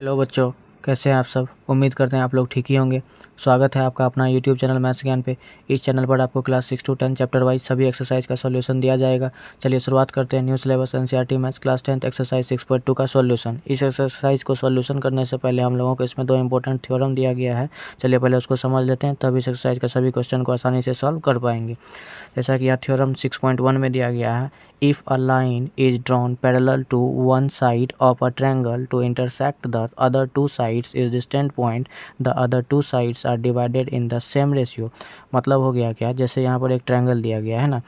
Hello बच्चों, कैसे हैं आप सब। उम्मीद करते हैं आप लोग ठीक ही होंगे। स्वागत है आपका अपना यूट्यूब चैनल मैथ्स ज्ञान पे। इस चैनल पर आपको क्लास 6 to 10 चैप्टर वाइज सभी एक्सरसाइज का सॉल्यूशन दिया जाएगा। चलिए शुरुआत करते हैं new syllabus NCERT maths class 10 exercise 6.2 का सॉल्यूशन। इस एक्सरसाइज को सॉल्यूशन करने से पहले हम लोगों को इसमें 2 इंपॉर्टेंट थ्योरम दिया गया है। चलिए पहले उसको समझ लेते हैं, तब इस एक्सरसाइज का सभी क्वेश्चन को आसानी से सॉल्व कर पाएंगे। जैसा कि यहाँ थ्योरम 6.1 में दिया गया है, if a line is drawn parallel to one side of a triangle to intersect the other two sides is distant point, the other two sides are divided in the same ratio. मतलब हो गया क्या, जैसे यहाँ पर एक triangle दिया गया है ना,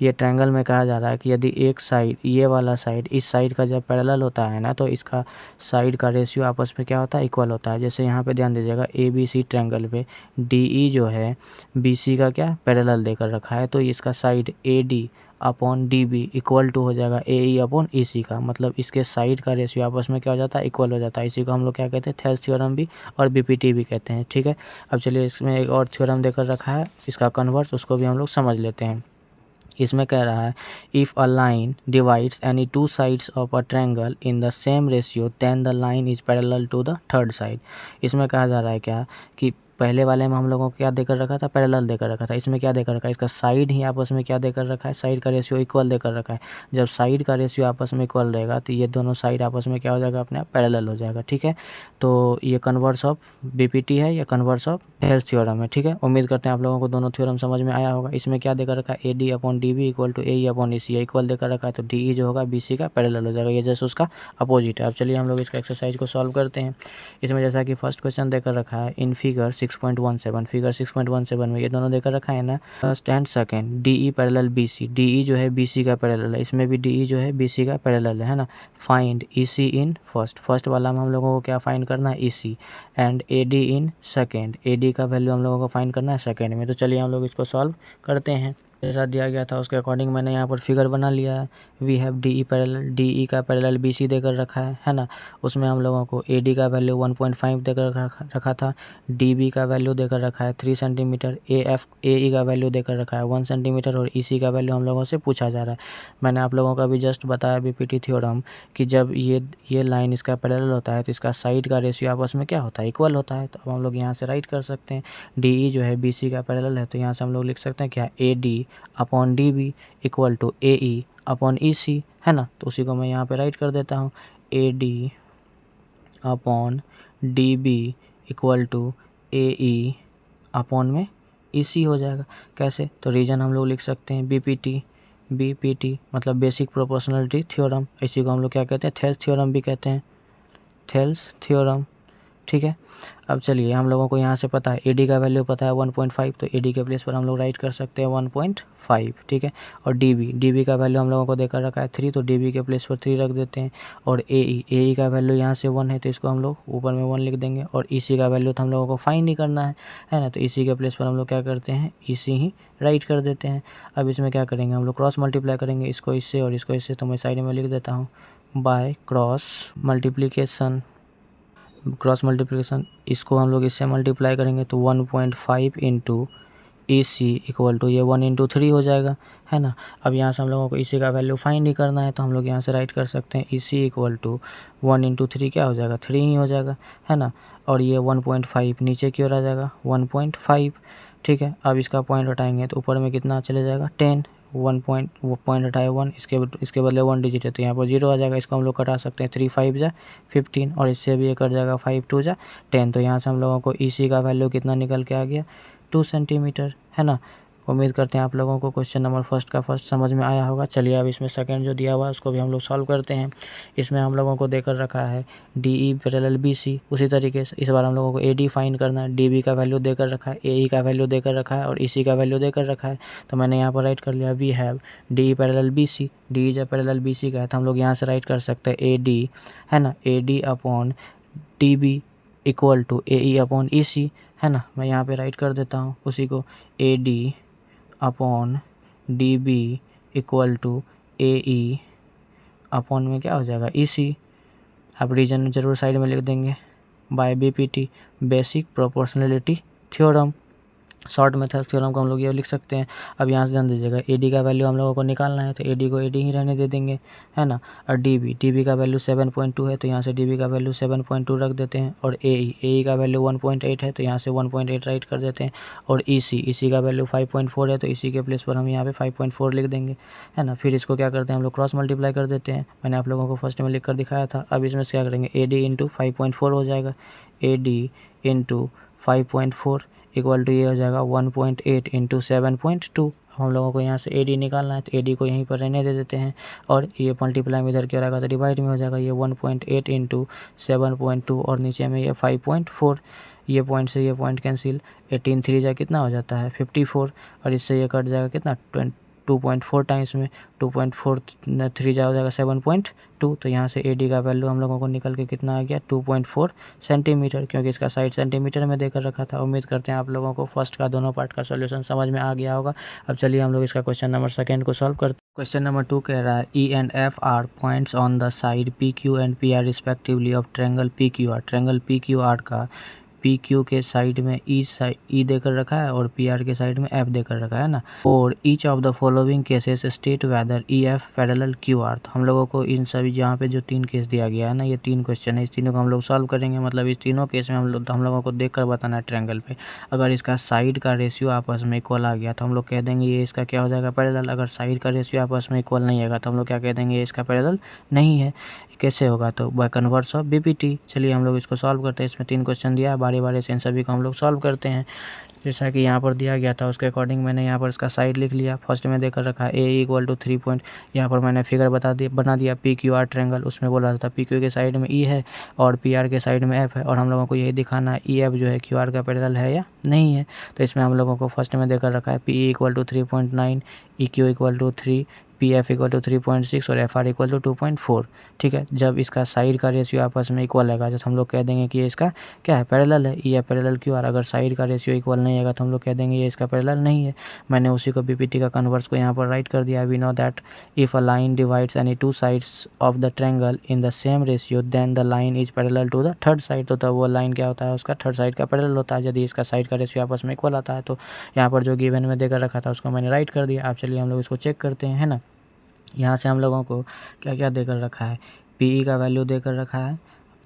ये ट्रायंगल में कहा जा रहा है कि यदि एक साइड, ये वाला साइड इस साइड का जब पैरेलल होता है ना, तो इसका साइड का रेशियो आपस में क्या होता है, इक्वल होता है। जैसे यहाँ पे ध्यान दीजिएगा, ए बी सी ट्रायंगल पे डी ई जो है बी सी का क्या पैरेलल देकर रखा है, तो इसका side A D upon D B equal to हो जाएगा ए ई अपॉन ई सी का। मतलब इसके साइड का रेशियो आपस में क्या हो जाता है, इक्वल हो जाता है। इसी को हम लोग क्या कहते हैं, थेल्स थ्योरम भी और बीपीटी भी कहते हैं। ठीक है, अब चलिए इसमें एक और थ्योरम देकर रखा है, इसका कन्वर्स, उसको भी हम लोग समझ लेते हैं। इसमें कह रहा है, if a line divides any two sides of a triangle in the same ratio then the line is parallel to the third side. इसमें कहा जा रहा है क्या कि पहले वाले में हम लोगों को क्या देकर रखा था, पैरेलल देकर रखा था। इसमें क्या देकर रखा है, इसका साइड ही आपस में क्या देकर रखा है, साइड का रेशियो इक्वल देकर रखा है। जब साइड का रेशियो आपस में इक्वल रहेगा तो ये दोनों साइड आपस में क्या हो जाएगा, अपने आप पैरेलल हो जाएगा। ठीक है, तो ये कन्वर्स ऑफ बीपीटी है, ये कन्वर्स ऑफ थेल्स थ्योरम है। ठीक है, उम्मीद करते हैं आप लोगों को दोनों थ्योरम समझ में आया होगा। इसमें क्या देकर रखा है, A D upon D B equal to A E upon E C equal देकर रखा है, तो डी ई जो होगा बी सी का पैरेलल हो जाएगा, ये जैसे उसका अपोजिट है। अब चलिए हम लोग इसका एक्सरसाइज को सॉल्व करते हैं। इसमें जैसा कि फर्स्ट क्वेश्चन देकर रखा है, इन फिगर 6.17, फिगर 6.17 में ये दोनों देकर रखा है ना, first and second D E parallel B C, D E जो है बी सी का पैरेलल है, इसमें भी डी ई जो है बी सी का पैरेलल है ना। Find E C in first, first वाला में हम लोगों को क्या फाइंड करना है, E C, and A D in second, A D का वैल्यू हम लोगों को फाइंड करना है सेकेंड में। तो चलिए हम लोग इसको सॉल्व करते हैं। जैसा दिया गया था उसके अकॉर्डिंग मैंने यहाँ पर फिगर बना लिया है। We have D E parallel, D E का पैरेलल बी सी देकर रखा है ना। उसमें हम लोगों को ए डी का वैल्यू 1.5 देकर रखा था, डी बी का वैल्यू देकर रखा है 3 centimetre, A F A E का वैल्यू देकर रखा है 1 सेंटीमीटर, और ई सी का वैल्यू हम लोगों से पूछा जा रहा है। मैंने आप लोगों को अभी जस्ट बताया बीपीटी थ्योरम कि जब ये लाइन इसका पैरेलल होता है तो इसका साइड का रेशियो आपस में क्या होता है, इक्वल होता है। तो अब हम लोग यहाँ से राइट कर सकते हैं, डी ई जो है बी सी का पैरेलल है, तो यहाँ से हम लोग लिख सकते हैं क्या, A D upon D B equal to A E upon E C, है ना। तो उसी को मैं यहाँ पे राइट कर देता हूँ, A D upon D B equal to A E upon में ई सी हो जाएगा। कैसे, तो रीजन हम लोग लिख सकते हैं बीपीटी, बीपीटी मतलब बेसिक प्रोपोर्शनलिटी थ्योरम, इसी को हम लोग क्या कहते हैं, थेल्स थ्योरम भी कहते हैं, थेल्स थ्योरम। ठीक है, अब चलिए हम लोगों को यहाँ से पता है एडी का वैल्यू पता है 1.5, तो एडी के प्लेस पर हम लोग राइट कर सकते हैं 1.5। ठीक है, और डीबी का वैल्यू हम लोगों को देकर रखा है 3, तो डीबी के प्लेस पर 3 रख देते हैं। और एई का वैल्यू यहाँ से 1 है, तो इसको हम लोग ऊपर में 1 लिख देंगे। और ईसी का वैल्यू तो हम लोगों को फाइंड ही करना है ना, तो ईसी के प्लेस पर हम लोग क्या करते हैं, ईसी ही राइट कर देते हैं। अब इसमें क्या करेंगे, हम लोग क्रॉस मल्टीप्लाई करेंगे, इसको इससे और इसको इससे, तो मैं साइड में लिख देता हूँ by cross multiplication, cross multiplication, इसको हम लोग इससे मल्टीप्लाई करेंगे तो 1.5 into E C equal to ये 1 इंटू 3 हो जाएगा, है ना। अब यहाँ से हम लोगों को ई सी का वैल्यू फाइंड ही करना है, तो हम लोग यहाँ से राइट कर सकते हैं ई सी इक्वल टू 1 इंटू 3 क्या हो जाएगा, 3 ही हो जाएगा, है ना। और ये 1.5 नीचे की ओर आ जाएगा 1.5। ठीक है, अब इसका पॉइंट हटाएंगे तो ऊपर में कितना चले जाएगा 10, 1 पॉइंट हटाए 1, इसके बदले 1 डिजिट है तो यहाँ पर 0 आ जाएगा। इसको हम लोग कटा सकते हैं, 3 5 जा 15, और इससे भी ये कट जाएगा 5 2 जा 10। तो यहाँ से हम लोगों को ई सी का वैल्यू कितना निकल के आ गया, 2 सेंटीमीटर, है ना। उम्मीद करते हैं आप लोगों को क्वेश्चन नंबर फर्स्ट का फर्स्ट समझ में आया होगा। चलिए अब इसमें सेकंड जो दिया हुआ है उसको भी हम लोग सॉल्व करते हैं। इसमें हम लोगों को देकर रखा है D E parallel B C, उसी तरीके से इस बार हम लोगों को ए डी फाइंड करना है, डी बी का वैल्यू देकर रखा है, ए ई का वैल्यू देकर रखा है, और ई सी का वैल्यू देकर रखा है। तो मैंने यहाँ पर राइट कर लिया, we have D E parallel B C, D E जब पैरेलल बी सी का है तो हम लोग यहाँ से राइट कर सकते हैं ए डी, है ना, A D upon D B equal to A E upon E C, है ना। मैं यहाँ पे राइट कर देता हूँ उसी को, A D upon D B equal to A E upon में क्या हो जाएगा ई सी। आप रीजन जरूर साइड में लिख देंगे, by BPT basic proportionality theorem. Short method theorem को हम लोग ये लिख सकते हैं। अब यहाँ से ध्यान दीजिएगा, एडी का वैल्यू हम लोगों को निकालना है तो एडी को एडी ही रहने दे देंगे, है ना। और डीबी का वैल्यू 7.2 है तो यहाँ से डीबी का वैल्यू 7.2 रख देते हैं। और एई का वैल्यू 1.8 है तो यहाँ से 1.8 राइट कर देते हैं। और ईसी का वैल्यू 5.4 है तो इसी के प्लेस पर हम यहाँ पे 5.4 लिख देंगे, है ना। फिर इसको क्या करते हैं हम लोग, क्रॉस मल्टीप्लाई कर देते हैं। मैंने आप लोगों को फर्स्ट में लिख कर दिखाया था। अब इसमें से क्या करेंगे, एडी इंटू 5.4 हो जाएगा, एडी इंटू 5.4 इक्वल टू ये हो जाएगा 1.8 इंटू 7.2। हम लोगों को यहाँ से एडी निकालना है तो एडी को यहीं पर रहने दे देते हैं। और ये मल्टीप्लाई में इधर क्या रहेगा तो डिवाइड में हो जाएगा, ये 1.8 इंटू 7.2 और नीचे में ये 5.4। ये पॉइंट से ये पॉइंट कैंसिल, 18 3 जा कितना हो जाता है 54। और इससे ये कट जाएगा कितना 2.4 टाइम्स में 2.4 3 जा हो जाएगा 7.2। तो यहाँ से एडी का वैल्यू हम लोगों को निकल के कितना आ गया 2.4 सेंटीमीटर, क्योंकि इसका साइड सेंटीमीटर में देकर रखा था। उम्मीद करते हैं आप लोगों को फर्स्ट का दोनों पार्ट का सॉल्यूशन समझ में आ गया होगा। अब चलिए हम लोग इसका क्वेश्चन नंबर 2 को सॉल्व करते हैं। क्वेश्चन नंबर 2 कह रहा है E and F are points on the side P Q and P R respectively of triangle P Q R. Triangle P Q R का पी क्यू के साइड में ई देकर रखा है और पी आर के साइड में एफ देकर रखा है ना। और each of the following cases state whether E F parallel Q R. तो हम लोगों को इन सभी जहाँ पे जो 3 केस दिया गया है ना, ये 3 क्वेश्चन है, इस तीनों को हम लोग सॉल्व करेंगे। मतलब इस तीनों केस में हम लोगों को देख कर बताना है ट्रायंगल पे। अगर इसका साइड का रेशियो आपस में इक्वल आ गया तो हम लोग कह देंगे ये इसका क्या हो जाएगा पैरेलल। अगर साइड का रेशियो आपस में इक्वल नहीं आएगा तो हम लोग क्या कह देंगे ये इसका पैरेलल नहीं है। कैसे होगा, तो बाय कन्वर्स ऑफ बीपीटी। चलिए हम लोग इसको सॉल्व करते हैं। इसमें 3 क्वेश्चन दिया है, बारी बारी से इन सभी को हम लोग सॉल्व करते हैं। जैसा कि यहाँ पर दिया गया था उसके अकॉर्डिंग मैंने यहाँ पर इसका साइड लिख लिया। फर्स्ट में देकर रखा है ए इक्वल टू 3 पॉइंट, यहाँ पर मैंने फिगर बना दिया पी क्यू आर ट्रायंगल। उसमें बोला था पी क्यू के साइड में ई है और पी आर के साइड में एफ है, और हम लोगों को यही दिखाना है ई एफ जो है क्यू आर का पैरेलल है या नहीं है। तो इसमें हम लोगों को फर्स्ट में देकर रखा है P E equal to 3.9, E Q equal to 3, P F equal to 3.6 और एफ आर इक्वल टू 2.4। ठीक है, जब इसका साइड का रेशियो आपस में इक्वल आएगा जैसे हम लोग कह देंगे कि ये इसका क्या है पैरेलल है, ये पैरेलल क्यू आर। अगर साइड का रेशियो इक्वल नहीं आएगा तो हम लोग कह देंगे ये इसका पैरेलल नहीं है। मैंने उसी को बीपीटी का कन्वर्स को यहाँ पर राइट कर दिया। We know that if a line divides any 2 sides of the triangle in the same ratio then the line is parallel to the third side. तो तब वो लाइन क्या होता है उसका थर्ड साइड का पैरेलल होता है, यदि इसका साइड का रेशियो आपस में इक्वल आता है। तो यहाँ पर जो गिवन में देकर रखा था उसको मैंने राइट कर दिया। आप चलिए हम लोग इसको चेक करते हैं, है ना। यहाँ से हम लोगों को क्या क्या देकर रखा है, पी ई का वैल्यू देकर रखा है।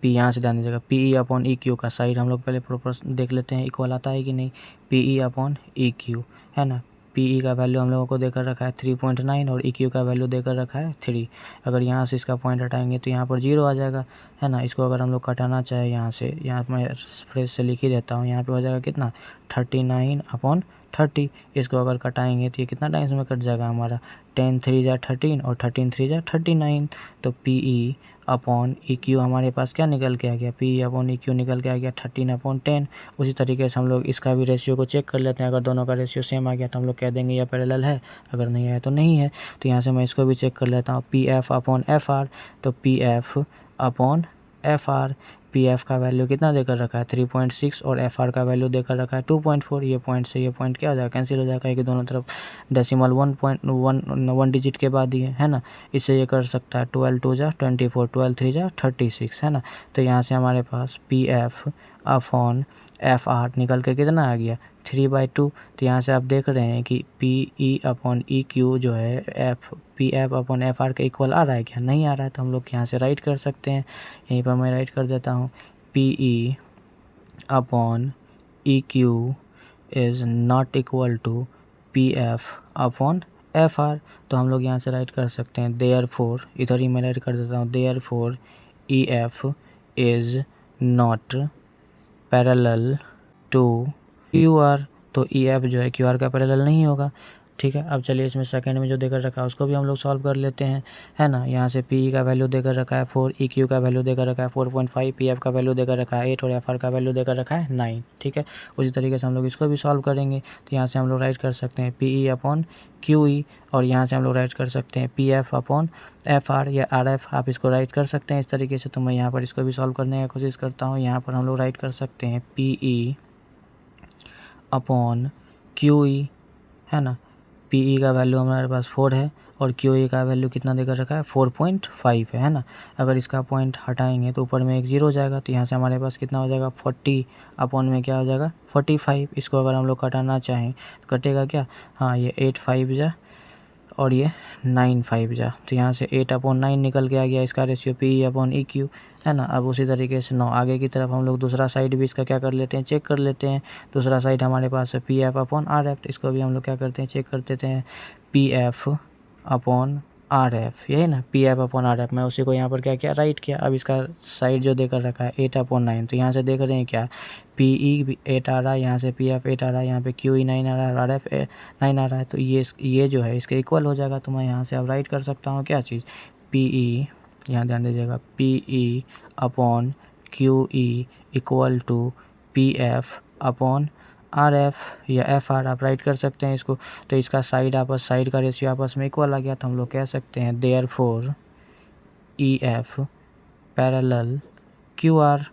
पी यहाँ से ध्यान दीजिएगा, P E upon E Q का साइड हम लोग पहले प्रॉपर देख लेते हैं इक्वल आता है कि नहीं। P E upon E Q, है ना। पी ई का वैल्यू हम लोगों को देकर रखा है 3.9 और ई क्यू का वैल्यू देकर रखा है 3। अगर यहाँ से इसका पॉइंट हटाएंगे तो यहाँ पर 0 आ जाएगा, है ना। इसको अगर हम लोग कटाना चाहे यहाँ से, यहाँ मैं फ्रेश से लिख ही देता हूँ, यहाँ पे हो जाएगा कितना 39/30। इसको अगर कटाएंगे तो ये कितना टाइम्स में कट जाएगा हमारा 10 3 जा 13 और 13 3 जा 39। तो P E upon E Q हमारे पास क्या निकल के आ गया, P E upon E Q निकल के आ गया 13/10। उसी तरीके से हम लोग इसका भी रेशियो को चेक कर लेते हैं। अगर दोनों का रेशियो सेम आ गया तो हम लोग कह देंगे यह पैरेलल है, अगर नहीं आया तो नहीं है। तो यहाँ से मैं इसको भी चेक कर लेता हूँ, P F upon F R. तो P F upon F R, P F का वैल्यू कितना देकर रखा है 3.6 और एफ आर का वैल्यू देकर रखा है 2.4। ये पॉइंट से ये पॉइंट क्या हो जाएगा कैंसिल हो जाएगा, कि दोनों तरफ डेसिमल 1 डिजिट के बाद ही है ना। इससे ये कर सकता है 12 2 जा 24, 12 3 जा 36, है ना। तो यहाँ से हमारे पास P F upon F R निकल के कितना आ गया 3/2। तो यहाँ से आप देख रहे हैं कि P E upon E Q जो है P F upon F are के इक्वल आ रहा है क्या, नहीं आ रहा है। तो हम लोग यहाँ से राइट कर सकते हैं, यहीं पर मैं राइट कर देता हूँ, P E upon E Q is not equal to P F upon F R. तो हम लोग यहाँ से राइट कर सकते हैं देयरफॉर, इधर ही मैं राइट कर देता हूँ, therefore E F is not parallel to Q R. तो ई एफ जो है क्यू आर का पैरेलल नहीं होगा। ठीक है, अब चलिए इसमें सेकंड में जो देकर रखा है उसको भी हम लोग सॉल्व कर लेते हैं, है ना। यहाँ से पी ई का वैल्यू देकर रखा है 4, ई क्यू का वैल्यू देकर रखा है 4.5, पी एफ का वैल्यू देकर रखा है 8 और एफ आर का वैल्यू देकर रखा है 9। ठीक है, उसी तरीके से हम लोग इसको भी सॉल्व करेंगे। तो यहाँ से हम लोग राइट कर सकते हैं पी ई अपॉन क्यू ई, और यहाँ से हम लोग राइट कर सकते हैं P F upon F are या आर एफ, आप इसको राइट कर सकते हैं इस तरीके से। तो मैं यहाँ पर इसको भी सॉल्व करने की कोशिश करता हूँ। यहाँ पर हम लोग राइट कर सकते हैं पी ई अपॉन क्यू ई, है ना। पी ई का वैल्यू हमारे पास 4 है और क्यू ई का वैल्यू कितना देकर रखा है 4.5 है ना। अगर इसका पॉइंट हटाएंगे तो ऊपर में एक जीरो जाएगा, तो यहाँ से हमारे पास कितना हो जाएगा 40 अपॉन में क्या हो जाएगा 45। इसको अगर हम लोग कटाना चाहें तो कटेगा क्या, हाँ ये 8 5 जा और ये 9 5 जा, तो यहाँ से 8/9 निकल के आ गया इसका ratio P upon E Q है ना। अब उसी तरीके से 9 आगे की तरफ हम लोग दूसरा साइड भी इसका क्या कर लेते हैं, चेक कर लेते हैं। दूसरा साइड हमारे पास है P F upon R F, इसको भी हम लोग क्या करते हैं, चेक कर देते हैं P F upon R F, यही ना P F upon R F. मैं उसी को यहाँ पर क्या किया, राइट किया। अब इसका साइड जो देकर रखा है 8/9, तो यहाँ से देख रहे हैं क्या पी ई 8 आ रहा है, यहाँ से पी एफ 8 आ रहा है, यहाँ पे क्यू ई 9 आ रहा है, आर एफ 9 आ रहा है, तो ये जो है इसके इक्वल हो जाएगा। तो मैं यहाँ से अब राइट कर सकता हूँ क्या चीज़, पी ई, यहाँ ध्यान दीजिएगा, P E upon Q E equal to P F upon R F या एफ आर, आप राइट कर सकते हैं इसको। तो इसका साइड का रेशियो आपस में इक्वल आ गया, तो हम लोग कह सकते हैं therefore E F parallel Q R.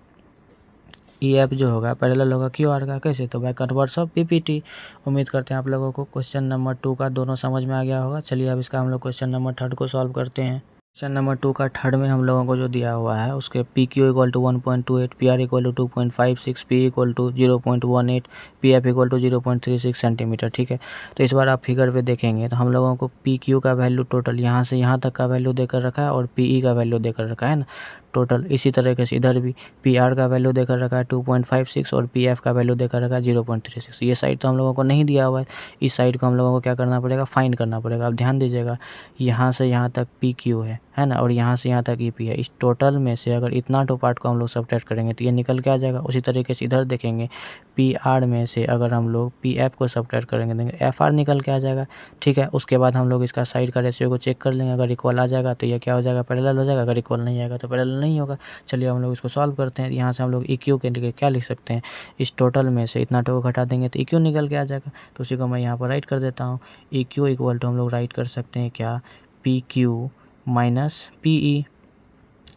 E F जो होगा पैरेलल होगा क्यू आर का, कैसे, तो बाय कन्वर्स ऑफ पीपीटी। उम्मीद करते हैं आप लोगों को क्वेश्चन नंबर 2 का दोनों समझ में आ गया होगा। चलिए अब इसका हम लोग क्वेश्चन नंबर 3 को सॉल्व करते हैं। क्वेश्चन नंबर 2 का 3 में हम लोगों को जो दिया हुआ है उसके P Q equal to 1.28, P R equal to 2.56, P equal to 0.18, P F equal to 0.36 centimetre. ठीक है, तो इस बार आप फिगर पे देखेंगे तो हम लोगों को पी क्यू का वैल्यू टोटल यहाँ से यहाँ तक का वैल्यू देकर रखा है और पी ई का वैल्यू देकर रखा है ना टोटल। इसी तरीके से इधर भी पी आर का वैल्यू देकर रखा है 2.56 और पी एफ का वैल्यू देकर रखा है 0.36। ये साइड तो हम लोगों को नहीं दिया हुआ है, इस साइड को हम लोगों को क्या करना पड़ेगा, फाइंड करना पड़ेगा। अब ध्यान दीजिएगा, यहाँ से यहाँ तक पी क्यू है ना, और यहाँ से यहाँ तक ई पी है। इस टोटल में से अगर इतना टो पार्ट को हम लोग सब्ट्रैक्ट करेंगे तो ये निकल के आ जाएगा। उसी तरीके से इधर देखेंगे, पी आर में से अगर हम लोग पी एफ को सब्ट्रैक्ट करेंगे देंगे एफ आर निकल के आ जाएगा। ठीक है, उसके बाद हम लोग इसका साइड का रेशियो को चेक कर लेंगे, अगर इक्वल आ जाएगा तो ये क्या हो जाएगा, पैरेलल हो जाएगा, अगर इक्वल नहीं आएगा तो पैरेलल नहीं होगा। चलिए हम लोग इसको सॉल्व करते हैं। यहाँ से हम लोग ई क्यू के लिए क्या लिख सकते हैं, इस टोटल में से इतना टो को घटा देंगे तो ई क्यू निकल के आ जाएगा। तो उसी को मैं यहाँ पर राइट कर देता हूँ। ई क्यू इक्वल टू हम लोग राइट कर सकते हैं क्या, P Q minus P E,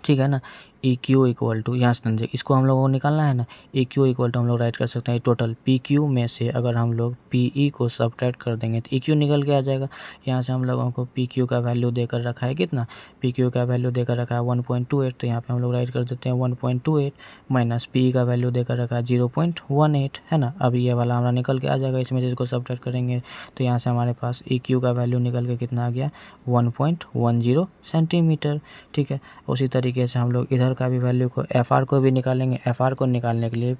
ठीक है ना। ई क्यू इक्वल टू, यहाँ से समझे इसको हम लोगों को निकालना है ना, ई क्यू इक्वल टू हम लोग राइट कर सकते हैं टोटल पी क्यू में से अगर हम लोग पी ई को सब्ट्रैक्ट कर देंगे तो ई क्यू निकल के आ जाएगा। यहाँ से हम लोगों को पी क्यू का वैल्यू देकर रखा है कितना, पी क्यू का वैल्यू देकर रखा है 1.28, तो यहाँ पे हम लोग राइट कर देते हैं 1.28 माइनस पी ई का वैल्यू देकर रखा है 0.18 है ना। अब ये वाला हमारा निकल के आ जाएगा, इसमें से इसको सब्ट्रैक्ट करेंगे तो यहाँ से हमारे पास ई क्यू का वैल्यू निकल के कितना आ गया 1.10 सेंटीमीटर। ठीक है, उसी तरीके से हम लोग इधर का भी वैल्यू को एफ आर को भी निकालेंगे। एफ आर को निकालने के लिए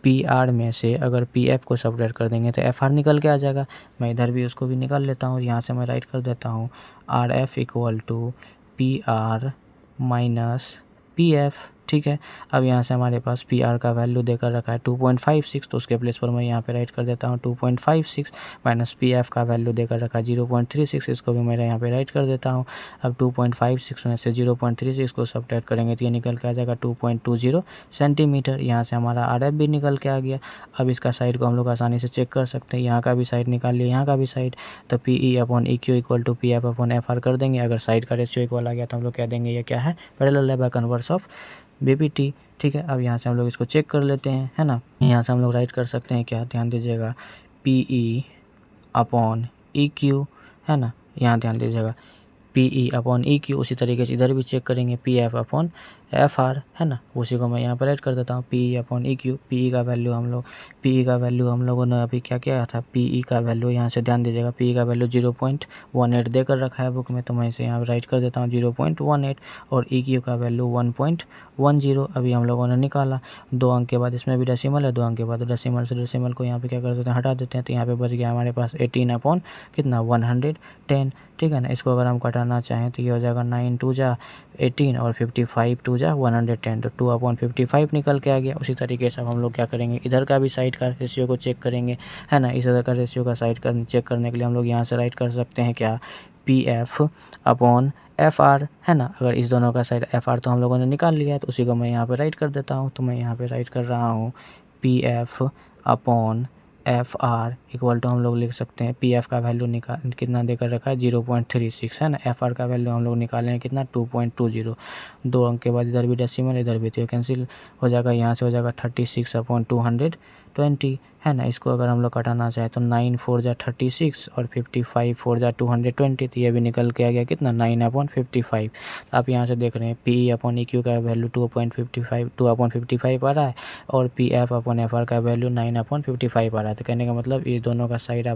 पी आर में से अगर पी एफ को सब्ट्रैक्ट कर देंगे तो एफ आर निकल के आ जाएगा। मैं इधर भी उसको भी निकाल लेता हूँ, यहाँ से मैं राइट कर देता हूँ R F equal to P R minus P F. ठीक है, अब यहाँ से हमारे पास पी आर का वैल्यू देकर रखा है 2.56, तो उसके प्लेस पर मैं यहाँ पे राइट कर देता हूँ 2.56 माइनस पी एफ का वैल्यू देकर रखा है 0.36, इसको भी मैं यहाँ पे राइट कर देता हूँ। अब 2.56 में से 0.36 को सब्ट्रैक्ट करेंगे तो ये निकल के आ जाएगा 2.20 सेंटीमीटर। यहाँ से हमारा आर एफ भी निकल के आ गया। अब इसका साइड को हम लोग आसानी से चेक कर सकते हैं, यहाँ का भी साइड निकाल लिया, यहाँ का भी साइड, तो P E upon E Q equal to P F upon F R कर देंगे। अगर साइड का रेशियो इक्वल आ गया तो हम लोग कह देंगे ये क्या है, पैरेलल है बाय कन्वर्स ऑफ बीपीटी। ठीक है, अब यहाँ से हम लोग इसको चेक कर लेते हैं है ना। यहाँ से हम लोग राइट कर सकते हैं क्या, ध्यान दीजिएगा, P E upon E Q है ना, यहाँ ध्यान दीजिएगा P E upon E Q. उसी तरीके से इधर भी चेक करेंगे P F upon F are है ना, उसी को मैं यहाँ पर राइट कर देता हूँ P E upon E Q. P E का वैल्यू हम लोगों ने अभी क्या किया था, पी ई का वैल्यू यहाँ से ध्यान दीजिएगा, पी ई का वैल्यू 0.18 देकर रखा है बुक में, तो मैं इसे यहाँ राइट कर देता हूँ 0.18 और ई क्यू का वैल्यू 1.10 अभी हम लोगों ने निकाला। 2 अंक के बाद इसमें भी डेसिमल है, 2 अंक के बाद डेसिमल से डेसिमल को यहाँ पे क्या कर देते हैं, हटा देते हैं, तो यहाँ पे बच गया हमारे पास 18 अपॉन कितना 110। ठीक है ना, इसको अगर हम कटाना चाहें तो ये हो जाएगा 9 2 जा 18 और 55 2 जा 110, तो 2/55 निकल के आ गया। उसी तरीके से अब हम लोग क्या करेंगे, इधर का भी साइड का रेशियो को चेक करेंगे है ना। इस इधर का रेशियो का साइड का चेक करने के लिए हम लोग यहाँ से राइट कर सकते हैं क्या, P F upon F are है ना। अगर इस दोनों का साइड एफ आर तो हम लोगों ने निकाल लिया है, तो उसी को मैं यहाँ पे राइट कर देता हूँ। तो मैं यहाँ पे राइट कर रहा हूँ P F upon F R equal to हम लोग लिख सकते हैं, पी एफ का वैल्यू निकाल कितना देकर रखा है 0.36 है ना, एफ आर का वैल्यू हम लोग निकाले हैं कितना 2.20। 2 अंक के बाद इधर भी डेसिमल इधर भी, तो कैंसिल हो जाएगा, यहाँ से हो जाएगा 36/220। है ना। इसको अगर हम लोग घटाना चाहें तो 9 4 जा 36 और 55 4 जा 220, तो ये भी निकल के आ गया कितना 9/55। तो आप यहाँ से देख रहे हैं PE/EQ का वैल्यू 2/55 आ रहा है और PF/FR का वैल्यू 9/55 आ रहा है। तो कहने का मतलब ये दोनों का साइड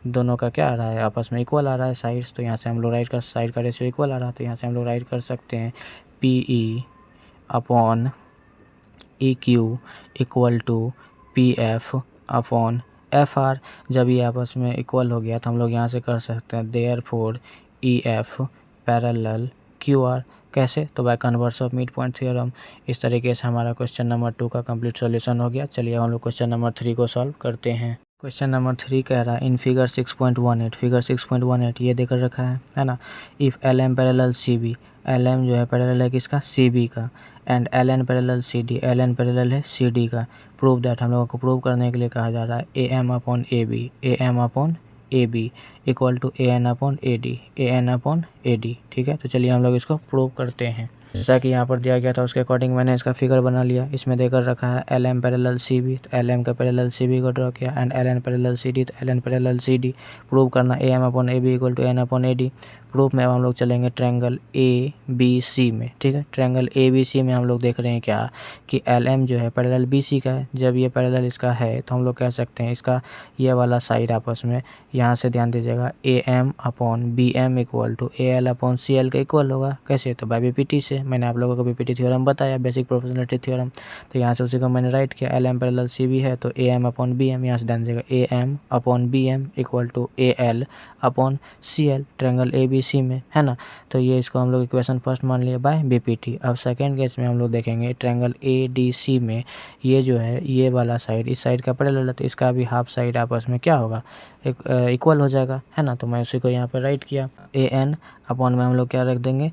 दोनों का क्या आ रहा है, आपस में इक्वल आ रहा है साइड्स। तो यहाँ से हम लोग राइट कर, साइड का रेशियो इक्वल आ रहा है, तो यहाँ से हम लोग राइट कर सकते हैं PE/EQ इक्वल टू PF/FR। जब ये आपस में इक्वल हो गया तो हम लोग यहाँ से कर सकते हैं देयरफॉर EF पैरेलल QR। कैसे, तो bye converse of mid point theorem. इस तरीके से हमारा क्वेश्चन नंबर 2 का कंप्लीट सॉल्यूशन हो गया। चलिए हम लोग क्वेश्चन नंबर 3 को सॉल्व करते हैं। क्वेश्चन नंबर 3 कह रहा है इन फिगर 6.18, फिगर 6.18 ये देकर रखा है ना। If LM parallel CB, LM जो है पैरेलल है किसका, CB का, and LN parallel CD, LN parallel है CD का। प्रूव दैट, हम लोगों को प्रूव करने के लिए कहा जा रहा है AM/AB, AM/AB equal to AN/AD, AN/AD। ठीक है, तो चलिए हम लोग इसको प्रूव करते हैं। जैसा कि यहाँ पर दिया गया था उसके अकॉर्डिंग मैंने इसका फिगर बना लिया। इसमें देकर रखा है LM पैरेलल CB, तो LM का पैरेलल CB को ड्रॉ किया, एंड LN पैरेलल CD, तो LN पैरेलल CD। प्रूव करना AM/AB equal to AN/AD। Proof में अब हम लोग चलेंगे ट्रायंगल ABC में। ठीक है, ट्रायंगल ABC में हम लोग देख रहे हैं क्या कि LM जो है पैरेलल BC का है। जब ये पैरेलल इसका है तो हम लोग कह सकते हैं इसका ये वाला साइड आपस में, यहाँ से ध्यान दीजिएगा, AM/BM इक्वल टू AL/CL का इक्वल होगा। कैसे, तो बाय BPT से। मैंने आप लोगों को BPT थ्योरम बताया, बेसिक प्रोपोर्शनलिटी थ्योरम। तो यहाँ से उसी को मैंने राइट किया। LM पैरेलल CB है तो AM/BM, यहाँ से ध्यान दीजिएगा AM/BM equal to AL/CL triangle ABC में, है ना। तो ये इसको हम लोग इक्वेशन फर्स्ट मान लिया बाय BPT। अब सेकेंड केस में हम लोग देखेंगे ट्रायंगल ADC में, ये जो है ये वाला साइड इस साइड का पैरेलल है, तो इसका भी हाफ साइड आपस में क्या होगा, इक्वल हो जाएगा, है ना। तो मैं उसी को यहाँ पर राइट किया। AN/में हम लोग क्या रख देंगे,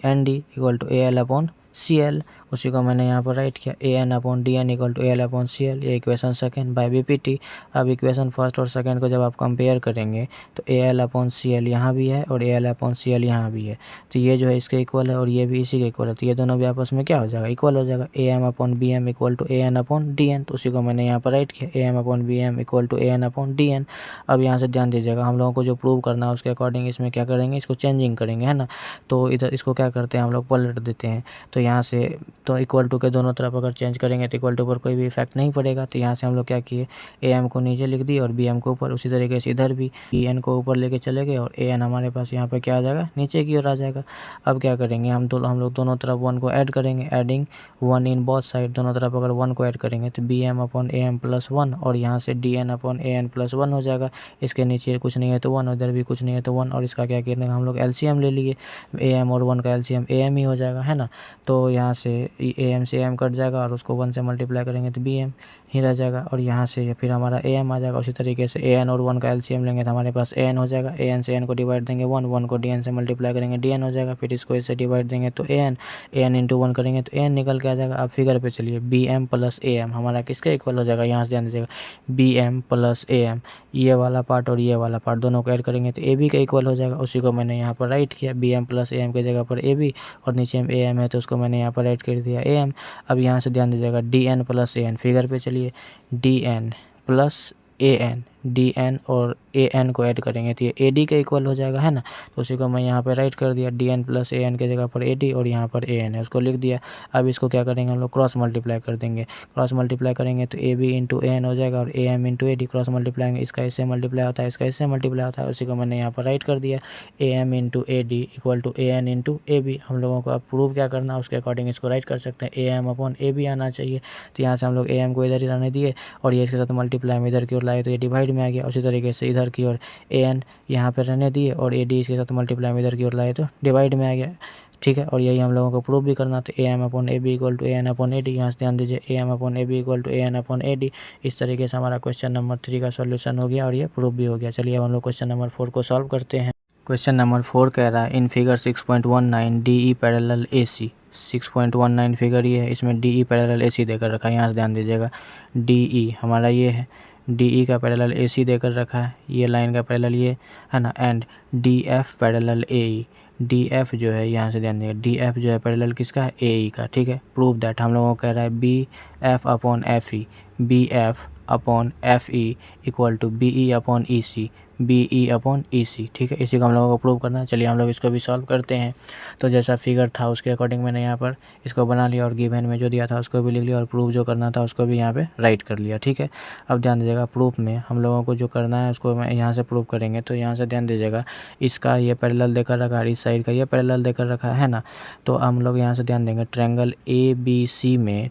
ND इक्वल टू AL/CL। उसी को मैंने यहाँ पर राइट किया। AN/DN इक्वल टू AL/CL, ये इक्वेशन सेकेंड बाय BPT। अब इक्वेशन फर्स्ट और सेकेंड को जब आप कंपेयर करेंगे तो AL/CL यहाँ भी है और AL/CL यहाँ भी है, तो ये जो है इसके इक्वल है और ये भी इसी के इक्वल है, तो ये दोनों भी आपस में क्या हो जाएगा, इक्वल हो जाएगा। AM/BM इक्वल टू AN/DN, तो उसी को मैंने यहाँ पर राइट किया। AM/BM equal to AN/DN। अब यहाँ से ध्यान दीजिएगा, हम लोगों को जो प्रूव करना है उसके अकॉर्डिंग इसमें क्या करेंगे, इसको चेंजिंग करेंगे, है ना। तो इधर इसको क्या करते हैं हम लोग, पलट देते हैं। तो यहाँ से तो इक्वल टू के दोनों तरफ अगर चेंज करेंगे तो इक्वल टू पर कोई भी इफेक्ट नहीं पड़ेगा। तो यहाँ से हम लोग क्या किए, AM को नीचे लिख दिए और BM को ऊपर। उसी तरीके से इधर भी EN को ऊपर लेके चले गए और AN हमारे पास यहाँ पे क्या आ जाएगा, नीचे की ओर आ जाएगा। अब क्या करेंगे, हम लोग दोनों तरफ 1 को ऐड करेंगे, एडिंग 1 इन बोथ साइड। दोनों तरफ अगर 1 को ऐड करेंगे तो BM/AM प्लस 1 और यहाँ से DN/AN प्लस 1 हो जाएगा। इसके नीचे कुछ नहीं है तो 1, उधर भी कुछ नहीं है तो 1, और इसका क्या करेंगे हम लोग LCM ले लिए। AM और 1 का LCM AM ही हो जाएगा, है ना। तो यहाँ से AM से AM कट जाएगा और उसको 1 से मल्टीप्लाई करेंगे तो BM ही रह जाएगा, और यहाँ से फिर हमारा AM आ जाएगा। उसी तरीके से AN और 1 का LCM लेंगे तो हमारे पास AN हो जाएगा। AN से AN को डिवाइड देंगे 1 को DN से मल्टीप्लाई करेंगे DN हो जाएगा। फिर इसको इससे डिवाइड देंगे तो AN इंटू 1 करेंगे तो AN निकल के आ जाएगा। अब फिगर पे चलिए, BM प्लस AM हमारा किसके इक्वल हो जाएगा, यहाँ से ध्यान दीजिएगा, BM प्लस AM, ये वाला पार्ट और ये वाला पार्ट दोनों को ऐड करेंगे तो AB का इक्वल हो जाएगा। उसी को मैंने यहाँ पर राइट किया, BM प्लस AM की जगह पर AB, और नीचे में AM है तो उसको मैंने यहाँ पर राइट कर दिया AM। अब यहाँ से ध्यान दीजिएगा, DN प्लस AN, फिगर पे चलिए, DN प्लस AN, DN और AN को ऐड करेंगे तो ये AD के इक्वल हो जाएगा, है ना। तो उसी को मैं यहाँ पे राइट कर दिया, DN प्लस AN की जगह पर AD और यहाँ पर AN है उसको लिख दिया। अब इसको क्या करेंगे हम लोग, क्रॉस मल्टीप्लाई कर देंगे। क्रॉस मल्टीप्लाई करेंगे तो AB इंटू AN हो जाएगा और AM into AD। Cross multiply इसका इससे मल्टीप्लाई होता है, इसका इससे मल्टीप्लाई होता है। उसी को मैंने यहाँ पर राइट कर दिया, AM into AD equal to AN into AB। हम लोगों को अब प्रूव क्या करना है उसके अकॉर्डिंग इसको राइट कर सकते हैं, AM/AB आना चाहिए। तो यहाँ से हम लोग AM को इधर ही रहने दिए और ये इसके साथ मल्टीप्लाई में इधर की ओर लाए तो ये डिवाइड में आ गया। उसी तरीके से इधर की ओर AN यहाँ पे रहने दिए और AD इसके साथ मल्टीप्लाई में इधर की ओर लाए तो डिवाइड में आ गया, ठीक है। और यही हम लोगों को प्रूव भी करना, तो AM/AB इक्वल टू AN/AD। यहाँ से ध्यान दीजिए, AM/AB इक्वल टू AN/AD। इस तरीके से हमारा क्वेश्चन नंबर 3 का सॉल्यूशन हो गया और ये प्रूव भी हो गया। चलिए अब हम लोग क्वेश्चन नंबर 4 को सॉल्व करते हैं। क्वेश्चन नंबर 4 कह रहा है in figure 6.19 DE parallel AC। 6.19 figure ये है, इसमें DE पैरेलल AC देकर रखा है। यहाँ से ध्यान दीजिएगा, DE हमारा ये है, DE का पैरेलल AC देकर रखा है, ये लाइन का पैरेलल ये है ना, and DF parallel AE। DF जो है, यहाँ से ध्यान दीजिएगा, DF जो है पैरेलल किसका है, AE का, ठीक है। प्रूव दैट, हम लोगों को कह रहा है BF/FE, BF upon F E equal to B E upon E C, B E upon E C. ठीक है, इसी को हम लोगों को प्रूव करना है। चलिए हम लोग इसको भी सॉल्व करते हैं। तो जैसा फिगर था उसके अकॉर्डिंग मैंने यहाँ पर इसको बना लिया और गिवन में जो दिया था उसको भी लिख लिया और प्रूफ जो करना था उसको भी यहाँ पे राइट कर लिया। ठीक है, अब ध्यान दीजिएगा प्रूफ में हम लोगों को जो करना है उसको मैं यहाँ से प्रूव करेंगे। तो यहाँ से ध्यान दीजिएगा, इसका ये पैरेलल देकर रखा है, इस साइड का ये पैरेलल देकर रखा है ना। तो हम लोग यहाँ से ध्यान देंगे ट्रायंगल ए बी सी में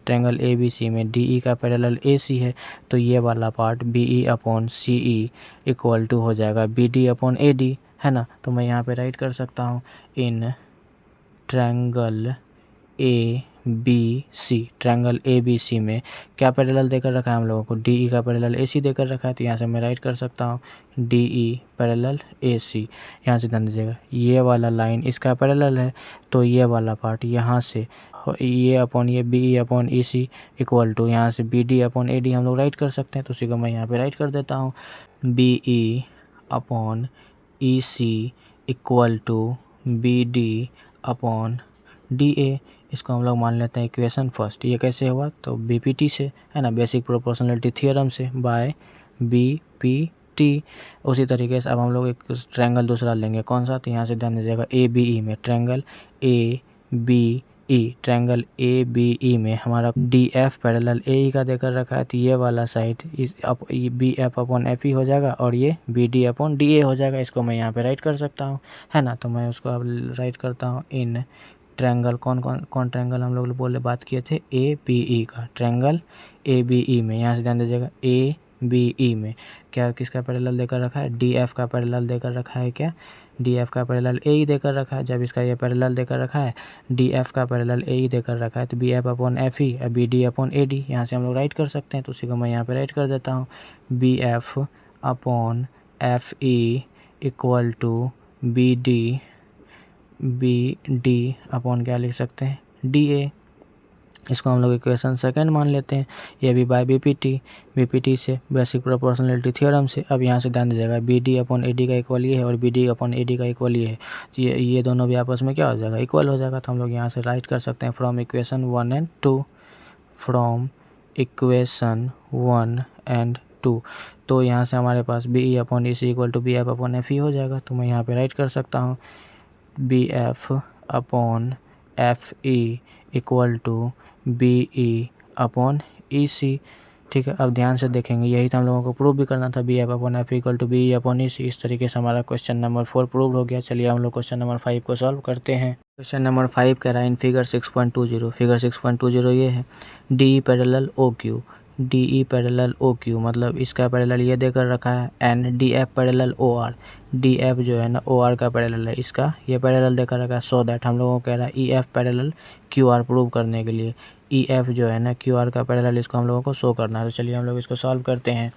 डी ई का पैरेलल ए सी है, तो ये वाला part B E upon C E equal to हो जाएगा B D upon A D, है ना। तो मैं यहाँ पे राइट कर सकता हूँ in triangle A B C में क्या पैरेलल देकर रखा है हम लोगों को, डी ई का पैरेलल ए सी देकर रखा है। तो यहाँ से मैं राइट कर सकता हूँ डी ई पैरेलल ए सी। यहाँ से ध्यान दीजिएगा, ये वाला लाइन इसका पैरेलल है, तो ये वाला पार्ट यहाँ से ये अपॉन ये B E upon E C equal to यहाँ से B D upon A D हम लोग राइट कर सकते हैं। तो उसी को मैं यहाँ पे राइट कर देता हूँ, B E upon E C equal to B D upon D A. इसको हम लोग मान लेते हैं इक्वेशन फर्स्ट। ये कैसे हुआ, तो बीपीटी से, है ना, बेसिक प्रोपोर्शनलिटी थ्योरम से, बाय बीपीटी। उसी तरीके से अब हम लोग एक ट्रायंगल दूसरा लेंगे, कौन सा, तो यहाँ से ध्यान दीजिएगा ए बी ई में ट्रायंगल ए बी ई में हमारा D F parallel A E का देकर रखा है। तो ये वाला साइड इस B F upon F E हो जाएगा और ये B D upon D A हो जाएगा। इसको मैं यहाँ पे राइट कर सकता हूँ, है ना। तो मैं उसको अब राइट करता हूँ इन ट्रायंगल, कौन ट्रायंगल हम लोग बात किए थे, ए बी ई का, ट्रायंगल ए बी ई में। यहाँ से ध्यान दीजिएगा ए बी ई में क्या किसका पैरेलल देकर रखा है, डी एफ का पैरेलल देकर रखा है। क्या डी एफ का पैरेलल ए ई देकर रखा है। जब इसका ये पैरेलल देकर रखा है, डी एफ का पैरेलल ए ई देकर रखा है, तो B F upon F E, B D upon A D यहाँ से हम लोग राइट कर सकते हैं। तो उसी को मैं यहाँ पे राइट कर देता हूँ, B F upon F E equal to B D upon क्या लिख सकते हैं, डी ए। इसको हम लोग इक्वेशन सेकंड मान लेते हैं, ये भी बाय बीपीटी से, बेसिक प्रोपोर्शनलिटी थ्योरम से। अब यहाँ से ध्यान दीजिएगा, B D upon A D का इक्वल ये है और B D upon A D का इक्वल ये है। तो ये दोनों भी आपस में क्या हो जाएगा, इक्वल हो जाएगा। तो हम लोग यहाँ से राइट कर सकते हैं फ्रॉम इक्वेशन 1 एंड 2। तो यहाँ से हमारे पास B E upon E C equal to B F upon F E हो जाएगा। तो मैं यहाँ पे राइट कर सकता हूँ B F upon F E equal to B E upon E C. ठीक है, अब ध्यान से देखेंगे, यही तो हम लोगों को प्रूव भी करना था, B F upon F equal to B E upon E C. इस तरीके से हमारा क्वेश्चन नंबर 4 प्रूव हो गया। चलिए हम लोग क्वेश्चन नंबर 5 को सॉल्व करते हैं। क्वेश्चन नंबर 5 कह रहा है इन फिगर 6.20 ये है D parallel O Q, D E parallel O Q, मतलब इसका पैरेलल ये देकर रखा है, and D F parallel O R, D F जो है ना ओ आर का पैरेलल है, इसका ये पैरेलल देकर रखा है। सो दैट हम लोगों को कह रहा है E F parallel Q R prove करने के लिए ई एफ जो है ना क्यू आर का पैरेलल इसको हम लोगों को शो करना है। तो चलिए हम लोग इसको सॉल्व करते हैं।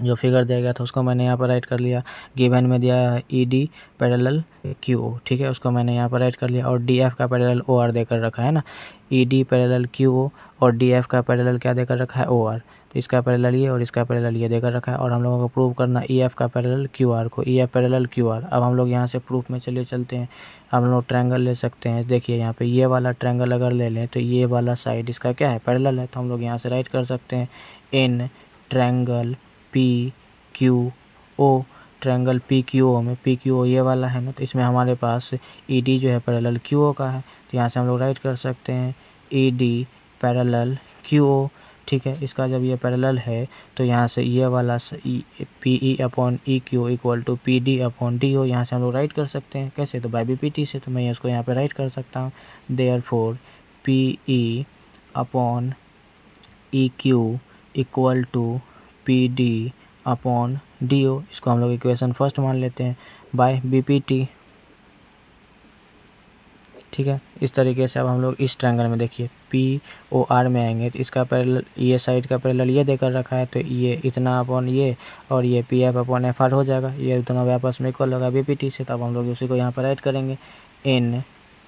जो फिगर दिया गया था उसको मैंने यहाँ पर राइट कर लिया, गिवन में दिया है E D parallel Q O, ठीक है, उसको मैंने यहाँ पर राइट कर लिया। और डी एफ का पैरेलल ओ आर देकर रखा है ना, E D parallel Q O और डी एफ का पैरेलल क्या देकर रखा है, ओ आर। तो इसका पैरेलल ये और इसका पैरेलल ये देकर रखा है। और हम लोगों को प्रूव करना ई एफ का पैरेलल क्यू आर को, ई एफ पैरेलल क्यू आर। अब हम लोग यहाँ से प्रूफ में चलिए चलते हैं। हम लोग ट्रायंगल ले सकते हैं, देखिए यहाँ पे ये वाला ट्रायंगल अगर ले लें तो ये वाला साइड इसका क्या है, पैरेलल है। तो हम लोग यहाँ से राइट कर सकते हैं in triangle P Q O, triangle P Q O में, पी क्यू ओ ये वाला है ना, तो इसमें हमारे पास ई डी जो है पैरेलल क्यू ओ का है। तो यहाँ से हम लोग राइट कर सकते हैं E D parallel Q O. ठीक है, इसका जब ये पैरेलल है तो यहाँ से ये वाला P E upon E Q equal to P D upon D O, यहाँ से हम लोग राइट कर सकते हैं। कैसे, तो बाय बी पी टी से। तो मैं इसको यहाँ पे राइट कर सकता हूँ, therefore P E upon E Q equal to P D upon D O. इसको हम लोग इक्वेशन फर्स्ट मान लेते हैं बाय बी पी टी। ठीक है, इस तरीके से अब हम लोग इस ट्रायंगल में देखिए पी ओ आर में आएंगे तो इसका पैरेलल ये साइड का पैरेलल ये देकर रखा है, तो ये इतना अपॉन ये और ये P F upon F are हो जाएगा। ये दोनों आपस में इक्वल होगा बी पी टी से। तो अब हम लोग उसी को यहाँ पर ऐड करेंगे in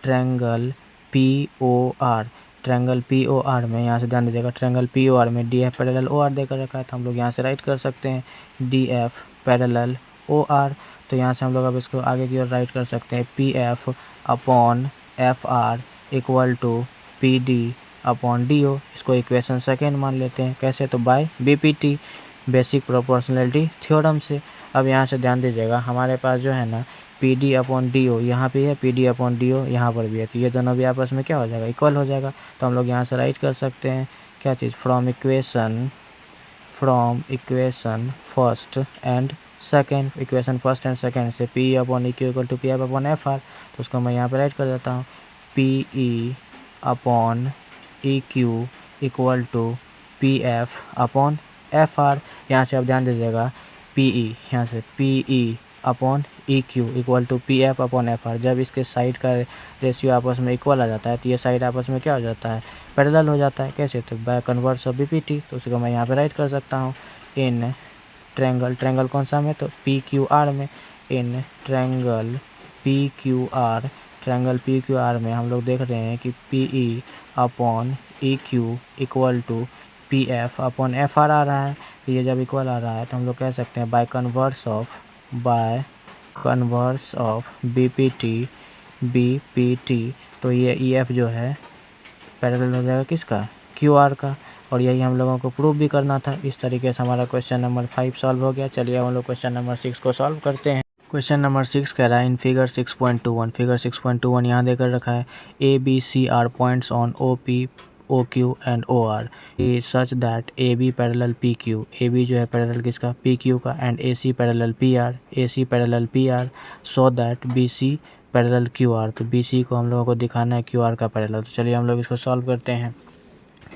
triangle P O R, triangle P O R में, यहाँ से ध्यान दीजिएगा, ट्रायंगल पी ओ आर में D F parallel O R देकर रखा है। तो हम लोग यहाँ से राइट कर सकते हैं D F parallel O R. तो यहाँ से हम लोग अब इसको आगे की ओर राइट कर सकते हैं P F upon F R equal to P D upon D O, इसको इक्वेशन सेकेंड मान लेते हैं। कैसे? तो by BPT, basic proportionality theorem से। अब यहाँ से ध्यान दीजिएगा, हमारे पास जो है ना PD अपॉन डी ओ यहाँ पे है, PD अपॉन डी ओ यहाँ पर भी है, तो ये दोनों भी आपस में क्या हो जाएगा? इक्वल हो जाएगा। तो हम लोग यहाँ से राइट कर सकते हैं क्या चीज़? From equation first and second, equation first and second से P upon E Q equal to P F upon F R. तो उसको मैं यहाँ पे राइट कर देता हूँ, PE upon E Q equal to PF upon F R. यहाँ से आप ध्यान दीजिएगा, PE यहाँ से PE upon E Q equal to PF upon F R. जब इसके साइड का रेशियो आपस में इक्वल आ जाता है तो ये साइड आपस में क्या हो जाता है? पैरेलल हो जाता है। कैसे? तो बाय कन्वर्स ऑफ BPT। तो उसको मैं यहाँ पे राइट कर सकता हूँ, इन ट्रैंगल कौन सा में? तो PQR में। इन ट्रैंगल PQR में हम लोग देख रहे हैं कि PE upon EQ equal to PF upon FR आ रहा है। तो ये जब इक्वल आ रहा है तो हम लोग कह सकते हैं बाय कन्वर्स ऑफ BPT। तो ये EF जो है पैरेलल हो जाएगा किसका? QR का। और यही हम लोगों को प्रूव भी करना था। इस तरीके से हमारा क्वेश्चन नंबर 5 सॉल्व हो गया। चलिए हम लोग क्वेश्चन नंबर 6 को सॉल्व करते हैं। क्वेश्चन नंबर 6 कह रहा है इन फिगर 6.21 यहाँ देकर रखा है ABC are points on OP, OQ and OR such that AB parallel PQ, AB जो है पैरेलल किसका? PQ का, and AC parallel PR so that BC parallel QR। तो BC को हम लोगों को दिखाना है QR का पैरेलल। तो चलिए हम लोग इसको सॉल्व करते हैं।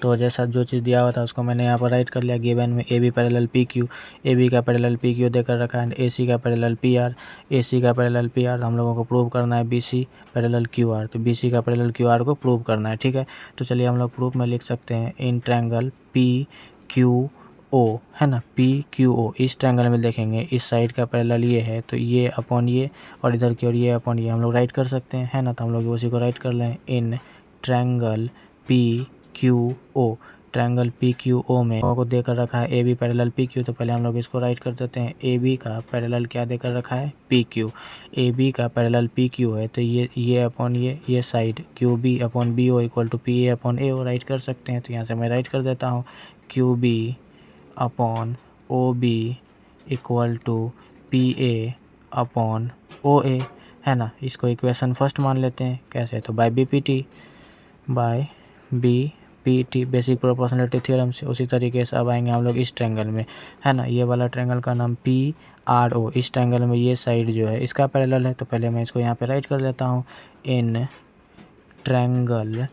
तो जैसा जो चीज़ दिया हुआ था उसको मैंने यहाँ पर राइट कर लिया। गिवन में AB पैरेलल PQ, AB का पैरेलल PQ देकर रखा है, AC का पैरेलल PR, AC का पैरेलल PR हम लोगों को प्रूव करना है BC पैरेलल QR। तो BC का पैरेलल QR को प्रूव करना है, ठीक है। तो चलिए हम लोग प्रूफ में लिख सकते हैं इन ट्रायंगल PQO, है ना, PQO। इस ट्रायंगल में देखेंगे इस साइड का पैरेलल ये है, तो ये अपॉन ये, और इधर की ओर ये अपॉन ये हम लोग राइट कर सकते हैं, है ना। तो हम लोग उसी को राइट कर लें, in triangle PQO, triangle PQO में को देकर रखा है AB पैरेलल PQ। तो पहले हम लोग इसको राइट कर देते हैं, AB का पैरेलल क्या देकर रखा है? PQ। AB का पैरेलल PQ है, तो ये अपॉन ये side QB upon BO equal to PA upon AO write कर सकते हैं। तो यहाँ से मैं राइट कर देता हूँ, QB upon OB equal to PA upon OA, है ना। इसको इक्वेशन फर्स्ट मान लेते हैं। कैसे? तो by BPT basic proportionality theorem से। उसी तरीके से अब आएंगे हम लोग इस ट्रायंगल में, है ना। ये वाला ट्रायंगल का नाम PRO। इस ट्रायंगल में ये साइड जो है इसका पैरेलल है। तो पहले मैं इसको यहाँ पे राइट कर देता हूँ, इन ट्रायंगल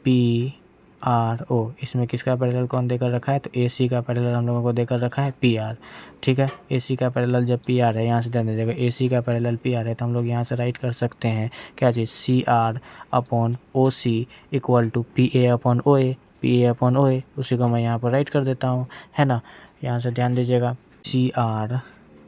PRO। इसमें किसका पैरेलल कौन देकर रखा है? तो AC का पैरेलल हम लोगों को देकर रखा है PR, ठीक है। AC का पैरेलल जब PR है, यहाँ से ध्यान दीजिएगा, AC का पैरेलल PR है, तो हम लोग यहाँ से राइट कर सकते हैं क्या चीज़? CR upon OC equal to PA upon OA। उसी को मैं यहाँ पर राइट कर देता हूँ, है ना। यहाँ से ध्यान दीजिएगा, CR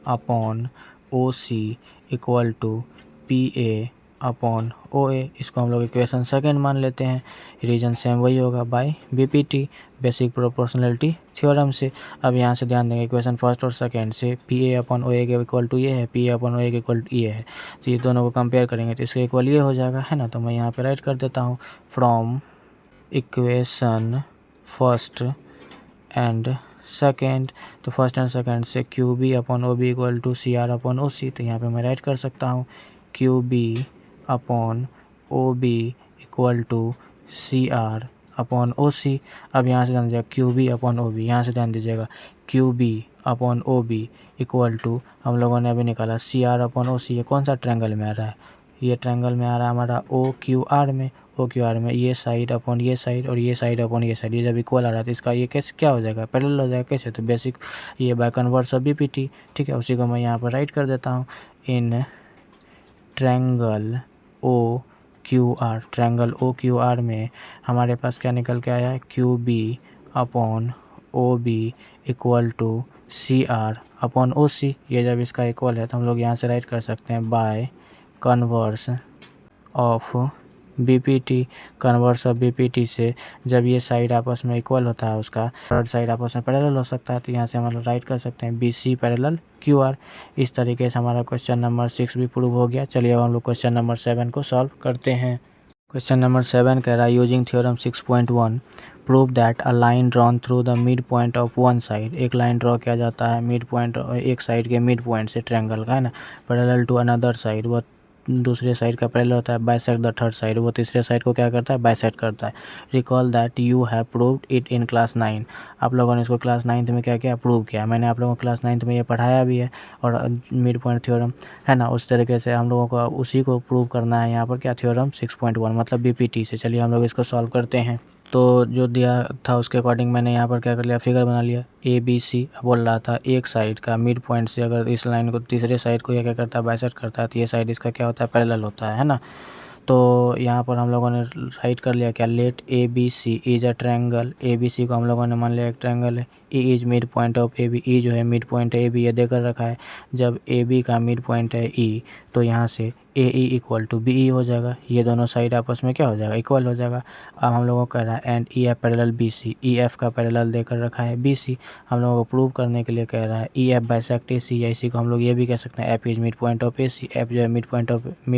upon OC equal to PA upon OA। इसको हम लोग इक्वेशन सेकेंड मान लेते हैं। रीजन सेम वही होगा by BPT basic proportionality theorem से। अब यहाँ से ध्यान देंगे, इक्वेशन फर्स्ट और सेकेंड से PA अपॉन OA के इक्वल टू ये है, PA अपॉन OA के इक्वल टू ये है। तो ये दोनों को कंपेयर करेंगे तो इसके इक्वल ये हो जाएगा, है ना। तो मैं यहाँ पे राइट कर देता हूँ, from equation first and second. तो फर्स्ट एंड सेकेंड से QB upon OB equal to CR upon OC। तो यहाँ पे मैं राइट कर सकता हूँ, QB upon OB equal to CR upon OC। अब यहाँ से ध्यान दीजिएगा, QB अपॉन OB, यहाँ से ध्यान दीजिएगा, QB upon OB equal to हम लोगों ने अभी निकाला CR अपॉन OC। ये कौन सा ट्रायंगल में आ रहा है? ये ट्रायंगल में आ रहा है हमारा OQR में ये साइड अपॉन ये साइड और ये साइड अपॉन ये साइड। ये जब इक्वल आ रहा है तो इसका ये कैसे क्या हो जाएगा? पैरेलल हो जाएगा। कैसे? तो बेसिक ये बाय कन्वर्स ऑफ BPT, ठीक है। उसी को मैं यहाँ पर राइट कर देता हूँ, इन ट्रायंगल OQR में हमारे पास क्या निकल के आया है? QB upon OB equal to CR upon OC। ये जब इसका इक्वल है तो हम लोग यहाँ से राइट कर सकते हैं बाय कन्वर्स ऑफ BPT से जब ये साइड आपस में इक्वल होता है उसका थर्ड साइड आपस में पैरेलल हो सकता है। तो यहाँ से हम लोग राइट कर सकते हैं BC पैरेलल QR। इस तरीके से हमारा क्वेश्चन नंबर 6 भी प्रूव हो गया। चलिए अब हम लोग क्वेश्चन नंबर 7 को सॉल्व करते हैं। क्वेश्चन नंबर 7 कह रहा है using theorem 6.1 prove that a line drawn through the mid point of one side. एक लाइन ड्रॉ किया जाता है मिड पॉइंट, एक साइड के मिड पॉइंट से ट्रायंगल का, है ना, पैरेलल टू अनदर साइड, वो दूसरे साइड का पैरेलल होता है, बाइसेक्ट द थर्ड साइड, वो तीसरे साइड को क्या करता है, बाइसेक्ट करता है। Recall that you have proved it in class 9। आप लोगों ने इसको क्लास 9th में क्या किया, प्रूव किया। मैंने आप लोगों को क्लास 9th में ये पढ़ाया भी है, और मिड पॉइंट थ्योरम, है ना, उस तरीके से हम लोगों को उसी को प्रूव करना है यहाँ पर, क्या, थ्योरम 6.1 मतलब बीपीटी से। चलिए हम लोग इसको सॉल्व करते हैं। तो जो दिया था उसके अकॉर्डिंग मैंने यहाँ पर क्या कर लिया, फिगर बना लिया। ए बी सी बोल रहा था एक साइड का मिड पॉइंट से अगर इस लाइन को तीसरे साइड को ये क्या करता है, बाइसेक्ट करता है, तो ये साइड इसका क्या होता है, पैरेलल होता है ना। तो यहाँ पर हम लोगों ने राइट कर लिया क्या, let A B C is a triangle. A B C को हम लोगों ने मान लिया एक ट्रायंगल है। E is mid point of A B, E जो है मिड पॉइंट है ए बी, ये देकर रखा है। जब ए बी का मिड पॉइंट है ई, तो यहाँ से A E equal to B E हो जाएगा। ये दोनों साइड आपस में क्या हो जाएगा, इक्वल हो जाएगा। अब हम लोगों को कह रहा है and E F parallel B C, E F का पैरेलल देकर रखा है बी सी। हम लोगों को प्रूव करने के लिए कह रहा है ई एफ बाइसेक्ट ए सी, या इसी को हम लोग ये भी कह सकते हैं F is mid point of A C. F जो है मिड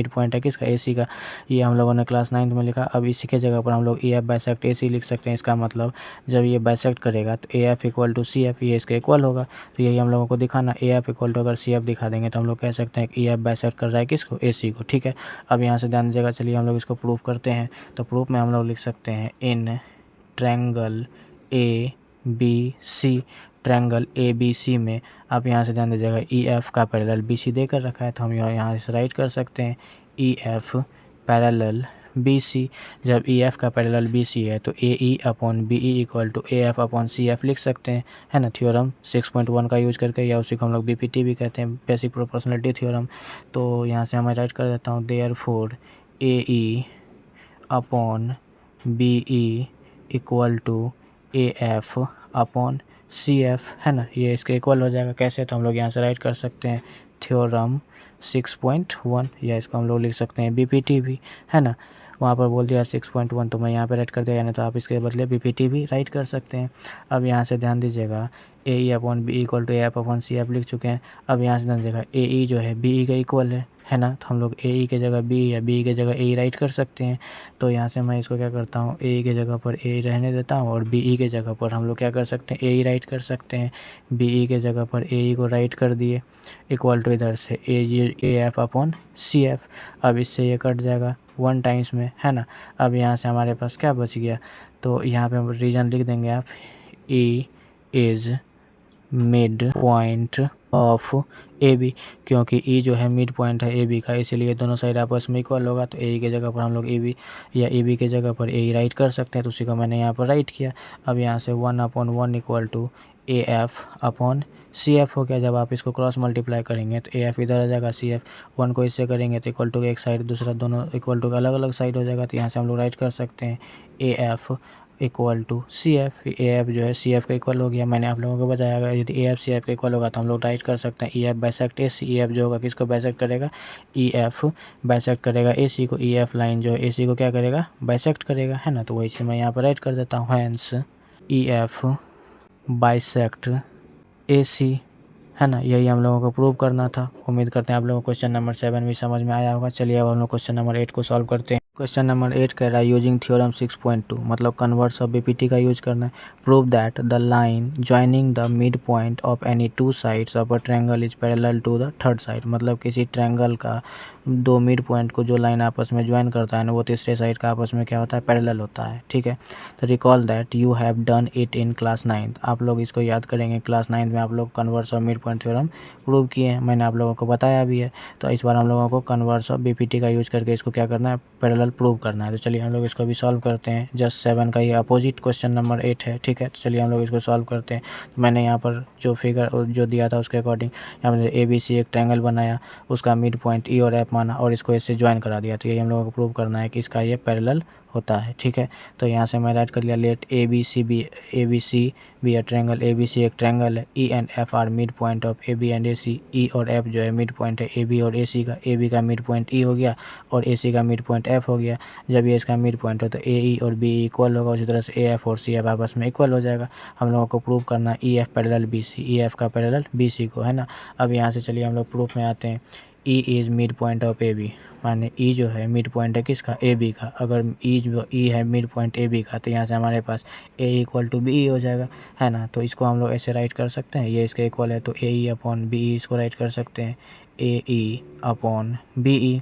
पॉइंट है किसका, ए सी का। ये हम लोगों ने क्लास 9th में लिखा। अब इसी के जगह पर हम लोग ई एफ बाइसेक्ट ए सी लिख सकते हैं। इसका मतलब जब ये बाइसेक्ट करेगा तो A F equal to C F, ये इसके इक्वल होगा। तो यही हम लोगों को दिखाना, ए एफ इक्वल टू अगर सी एफ दिखा देंगे तो हम लोग कह सकते हैं कि ई एफ बाइसेक्ट कर रहा है किसको, ए सी को। ठीक है, अब यहाँ से ध्यान दीजिएगा। चलिए हम लोग इसको प्रूफ करते हैं। तो प्रूफ में हम लोग लिख सकते हैं in triangle A B C, triangle A B C में, अब यहाँ से ध्यान दीजिएगा, ई एफ का पैरेलल बी सी देकर रखा है, तो हम यहाँ से राइट कर सकते हैं E F parallel B C. जब ई एफ का पैरेलल बी सी है तो A E upon B E equal to A F upon C F लिख सकते हैं, है ना, थ्योरम 6.1 का यूज करके, या उसी को हम लोग बीपीटी भी कहते हैं, बेसिक प्रोपोर्शनलिटी थ्योरम। तो यहाँ से मैं राइट कर देता हूँ, therefore A E upon B E equal to A F upon C F, है ना, ये इसके इक्वल हो जाएगा। कैसे, तो हम लोग यहाँ से राइट कर सकते हैं थ्योरम 6.1, या इसको हम लोग लिख सकते हैं बीपीटी भी, है ना। वहाँ पर बोल दिया 6.1, तो मैं यहाँ पे राइट कर दिया, यानी तो आप इसके बदले बीपीटी भी राइट कर सकते हैं। अब यहाँ से ध्यान दीजिएगा, A E upon B equal to A F upon C F लिख चुके हैं। अब यहाँ से ध्यान दीजिएगा, ए ई जो है बी ई का इक्वल है ना, तो हम लोग ए ई के जगह बी या बी के जगह ए राइट कर सकते हैं। तो यहाँ से मैं इसको क्या करता हूँ, ए के जगह पर ए रहने देता हूँ, और बी ई के जगह पर हम लोग क्या कर सकते हैं, ए राइट कर सकते हैं। बी ई के जगह पर ए को राइट कर दिए, इक्वल टू इधर से A F upon C F. अब इससे ये कट जाएगा 1 टाइम्स में, है ना। अब यहाँ से हमारे पास क्या बच गया, तो यहाँ पे हम रीजन लिख देंगे आप, E is mid point of A B, क्योंकि ई जो है मिड पॉइंट है ए बी का, इसीलिए दोनों साइड आपस में इक्वल होगा। तो ए की जगह पर हम लोग ए बी या ए बी के जगह पर ए राइट कर सकते हैं, तो उसी को मैंने यहाँ पर राइट किया। अब यहाँ से 1/1 equal to A F upon C F हो गया। जब आप इसको क्रॉस मल्टीप्लाई करेंगे तो ए एफ इधर आ जाएगा, सी एफ 1 को इससे करेंगे तो इक्वल टू एक साइड, दूसरा दोनों इक्वल टू अलग अलग साइड हो जाएगा। तो यहाँ से हम लोग राइट कर सकते हैं A F equal to C F. A F जो है सी एफ का इक्वल हो गया। मैंने आप लोगों को बताया, अगर यदि ए एफ सी एफ का इक्वल होगा तो हम लोग राइट कर सकते हैं ई एफ बाइसेक्ट ए सी। ई एफ जो होगा किसको बाइसेक्ट करेगा, ई एफ बाइसेक्ट करेगा ए सी को। ई एफ लाइन जो है ए सी को क्या करेगा, बाइसेक्ट करेगा, है ना। तो वही चीज़ मैं यहाँ पर राइट कर देता हूँ, हैंस ई एफ बाइसेक्ट ए सी, है ना। यही हम लोगों को प्रूव करना था। उम्मीद करते हैं आप लोगों को क्वेश्चन नंबर 7 भी समझ में आया होगा। चलिए अब हम लोग क्वेश्चन नंबर 8 को सॉल्व करते हैं। क्वेश्चन नंबर 8 कह रहा है यूजिंग थ्योरम 6.2 मतलब कन्वर्स ऑफ बीपीटी का यूज करना है। Prove that the line joining the mid point of any 2 sides of a triangle is parallel to the third side. मतलब किसी ट्रायंगल का 2 मिड पॉइंट को जो लाइन आपस में ज्वाइन करता है ना, वो तीसरे साइड का आपस में क्या होता है, पैरेलल होता है। ठीक है, तो recall that you have done it in class 9th। आप लोग इसको याद करेंगे, क्लास 9th में आप लोग converse of mid point theorem prove किए हैं, मैंने आप लोगों को बताया भी है। तो इस बार हम लोगों को कन्वर्स ऑफ बीपीटी का यूज करके इसको क्या करना है, पैरेलल प्रूव करना है। तो चलिए हम लोग इसको भी सॉल्व करते हैं। जस्ट 7 का ये अपोजिट क्वेश्चन नंबर 8 है। ठीक है, तो चलिए हम लोग इसको सॉल्व करते हैं। तो मैंने यहाँ पर जो फिगर जो दिया था उसके अकॉर्डिंग यहाँ पर ए बी सी एक ट्रायंगल बनाया, उसका मिड पॉइंट ई और एफ माना और इसको इससे ज्वाइन करा दिया। तो ये हम लोगों को प्रूव करना है कि इसका ये पैरेलल होता है। ठीक है, तो यहाँ से मैं राइट कर लिया, let A B C be a triangle. A B C एक ट्रायंगल है, E and F are mid point of A B and A C. E और एफ जो है मिड पॉइंट है ए बी और ए सी का। ए बी का mid point ई हो गया और ए सी का मिड पॉइंट एफ हो गया। जब ये इसका मिड पॉइंट हो तो ए ई और बी इक्वल होगा, उसी तरह से ए एफ और सी एफ आपस में इक्वल हो जाएगा। हम लोगों को प्रूव करना है E F parallel B C, E F का पैरेलल बी सी को, है ना। अब यहाँ से चलिए हम लोग प्रूफ में आते हैं। E is mid point of A B, माने ई जो है मिड पॉइंट है किसका, ए बी का। अगर ई है मिड पॉइंट ए बी का तो यहाँ से हमारे पास ए इक्वल टू बी हो जाएगा, है ना। तो इसको हम लोग ऐसे राइट कर सकते हैं, ये इसके इक्वल है तो ए ई अपॉन बी ई इसको राइट कर सकते हैं, ए ई अपॉन बी ई,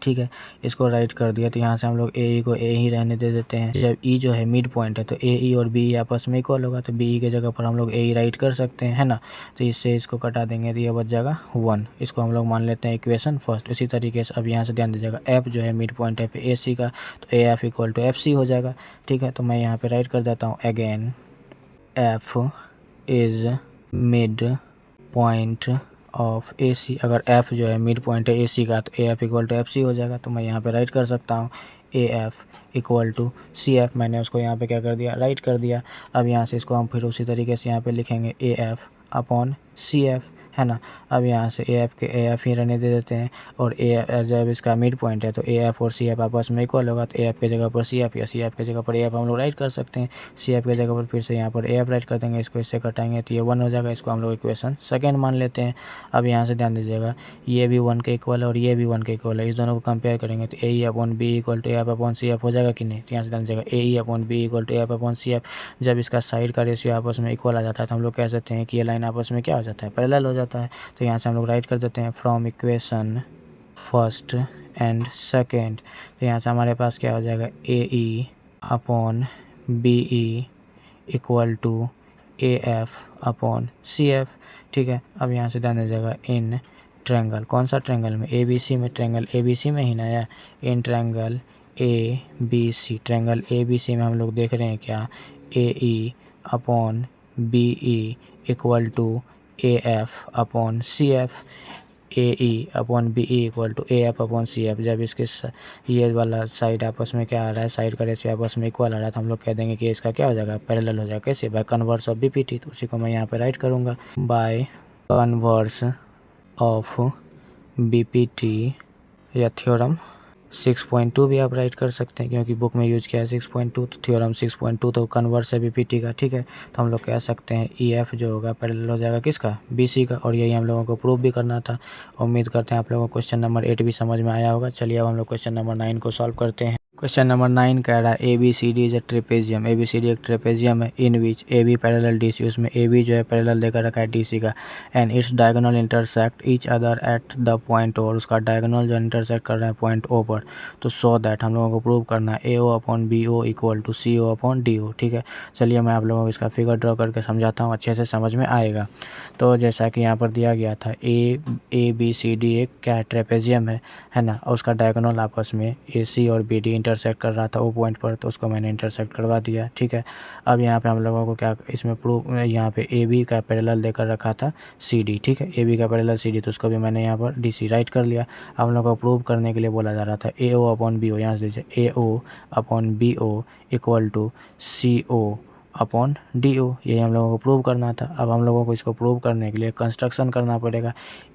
ठीक है। इसको राइट कर दिया तो यहाँ से हम लोग ए ई को ए ही रहने दे देते हैं। जब ई जो है मिड पॉइंट है तो ए ई और बी ई आपस में इक्वल होगा तो बी ई के जगह पर हम लोग ए ई राइट कर सकते हैं, है ना। तो इससे इसको कटा देंगे तो ये बच जाएगा 1। इसको हम लोग मान लेते हैं इक्वेशन फर्स्ट। इसी तरीके से अब यहाँ से ध्यान दीजिएगा, एफ जो है मिड पॉइंट है पे ए सी का तो A F equal to F C हो जाएगा, ठीक है। तो मैं यहाँ पर राइट कर देता हूँ again, F is mid point of A C. अगर एफ जो है मिड पॉइंट है ए सी का तो A F equal to F C हो जाएगा। तो मैं यहाँ पे राइट कर सकता हूँ A F equal to C F, मैंने उसको यहाँ पे क्या कर दिया, राइट कर दिया। अब यहाँ से इसको हम फिर उसी तरीके से यहाँ पे लिखेंगे A F upon C F, है ना। अब यहाँ से ए एफ ही रहने दे देते हैं और ए जब इसका मिड पॉइंट है तो ए एफ और सी एफ आपस में इक्वल होगा तो ए एफ के जगह पर सी एफ या सी एफ के जगह पर ए एफ हम लोग राइट कर सकते हैं। सी एफ के जगह पर फिर से यहाँ पर ए एफ राइट कर देंगे, इसको इससे कटाएंगे तो ये 1 हो जाएगा। इसको हम लोग इक्वेशन सेकेंड मान लेते हैं। अब यहाँ से ध्यान दीजिएगा, ये भी 1 के इक्वल है और ये भी 1 के इक्वल है। इस दोनों को कंपेयर करेंगे तो A E upon B equal to A F upon C F हो जाएगा कि नहीं। तो यहाँ से ध्यान दीजिएगा, A E upon B equal to A F upon C F. जब इसका साइड का रेशियो आपस में इक्वल आ जाता है तो हम लोग कह सकते हैं कि ये लाइन आपस में क्या हो जाता है, पैरेलल हो जाता है। तो यहाँ से हम लोग राइट कर देते हैं from equation first and second. तो यहाँ से हमारे पास क्या हो जाएगा, A E upon B E equal to A F upon C F, ठीक है। अब यहाँ से ध्यान दीजिएगा, इन ट्रायंगल, कौन सा ट्रायंगल में, ए बी सी में, ट्रायंगल ए बी सी में ही ना या, in triangle A B C, triangle A B C में हम लोग देख रहे हैं क्या, A E upon B E equal to A F upon C F, A E upon B E equal to A F upon C F. जब इसके ये वाला साइड आपस में क्या आ रहा है, साइड का रेशियो आपस में इक्वल आ रहा है तो हम लोग कह देंगे कि इसका क्या हो जाएगा, पैरेलल हो जाएगा। कैसे, by converse of B P T. तो उसी को मैं यहाँ पे राइट करूँगा, by converse of B P T या थ्योरम 6.2 भी आप राइट कर सकते हैं क्योंकि बुक में यूज किया है 6.2, तो थ्योरम 6.2 तो कन्वर्स है बीपीटी का, ठीक है। तो हम लोग कह सकते हैं ई एफ जो होगा पैरेलल हो जाएगा किसका, बीसी का। और यही हम लोगों को प्रूव भी करना था। उम्मीद करते हैं आप लोगों को क्वेश्चन नंबर 8 भी समझ में आया होगा। चलिए अब हम लोग क्वेश्चन नंबर 9 को सॉल्व करते हैं। क्वेश्चन नंबर 9 कह रहा है A B C D is a trapezium. A B C D एक ट्रेपेजियम है in which A B parallel D C, उसमें ए बी जो है पैरेलल देकर रखा है डी सी का, and its diagonal intersect each other at the point O, और उसका डायगोनल जो इंटरसेक्ट कर रहा है पॉइंट ओ पर। तो सो दैट हम लोगों को प्रूव करना है A O upon B O equal to C O upon D O, ठीक है। चलिए मैं आप लोगों को इसका फिगर ड्रॉ करके समझाता हूँ, अच्छे से समझ में आएगा। तो जैसा कि यहाँ पर दिया गया था, ए बी सी डी एक क्या है, ट्रेपेजियम है ना। और उसका डायगोनल आपस में ए सी और बी डी इंटरसेक्ट कर रहा था वो पॉइंट पर, तो उसको मैंने इंटरसेक्ट करवा दिया, ठीक है। अब यहाँ पे हम लोगों को क्या इसमें प्रूफ, यहाँ पे ए बी का पैरेलल देकर रखा था सी डी, ठीक है। ए बी का पैरेलल सी डी, तो उसको भी मैंने यहाँ पर डी सी राइट कर लिया। हम लोगों को प्रूव करने के लिए बोला जा रहा था ए ओ अपॉन बी ओ, यहाँ से लीजिए A O upon B O equal to C O upon D O, यही हम लोगों को प्रूव करना था। अब हम लोगों को इसको प्रूव करने के लिए कंस्ट्रक्शन करना पड़ेगा।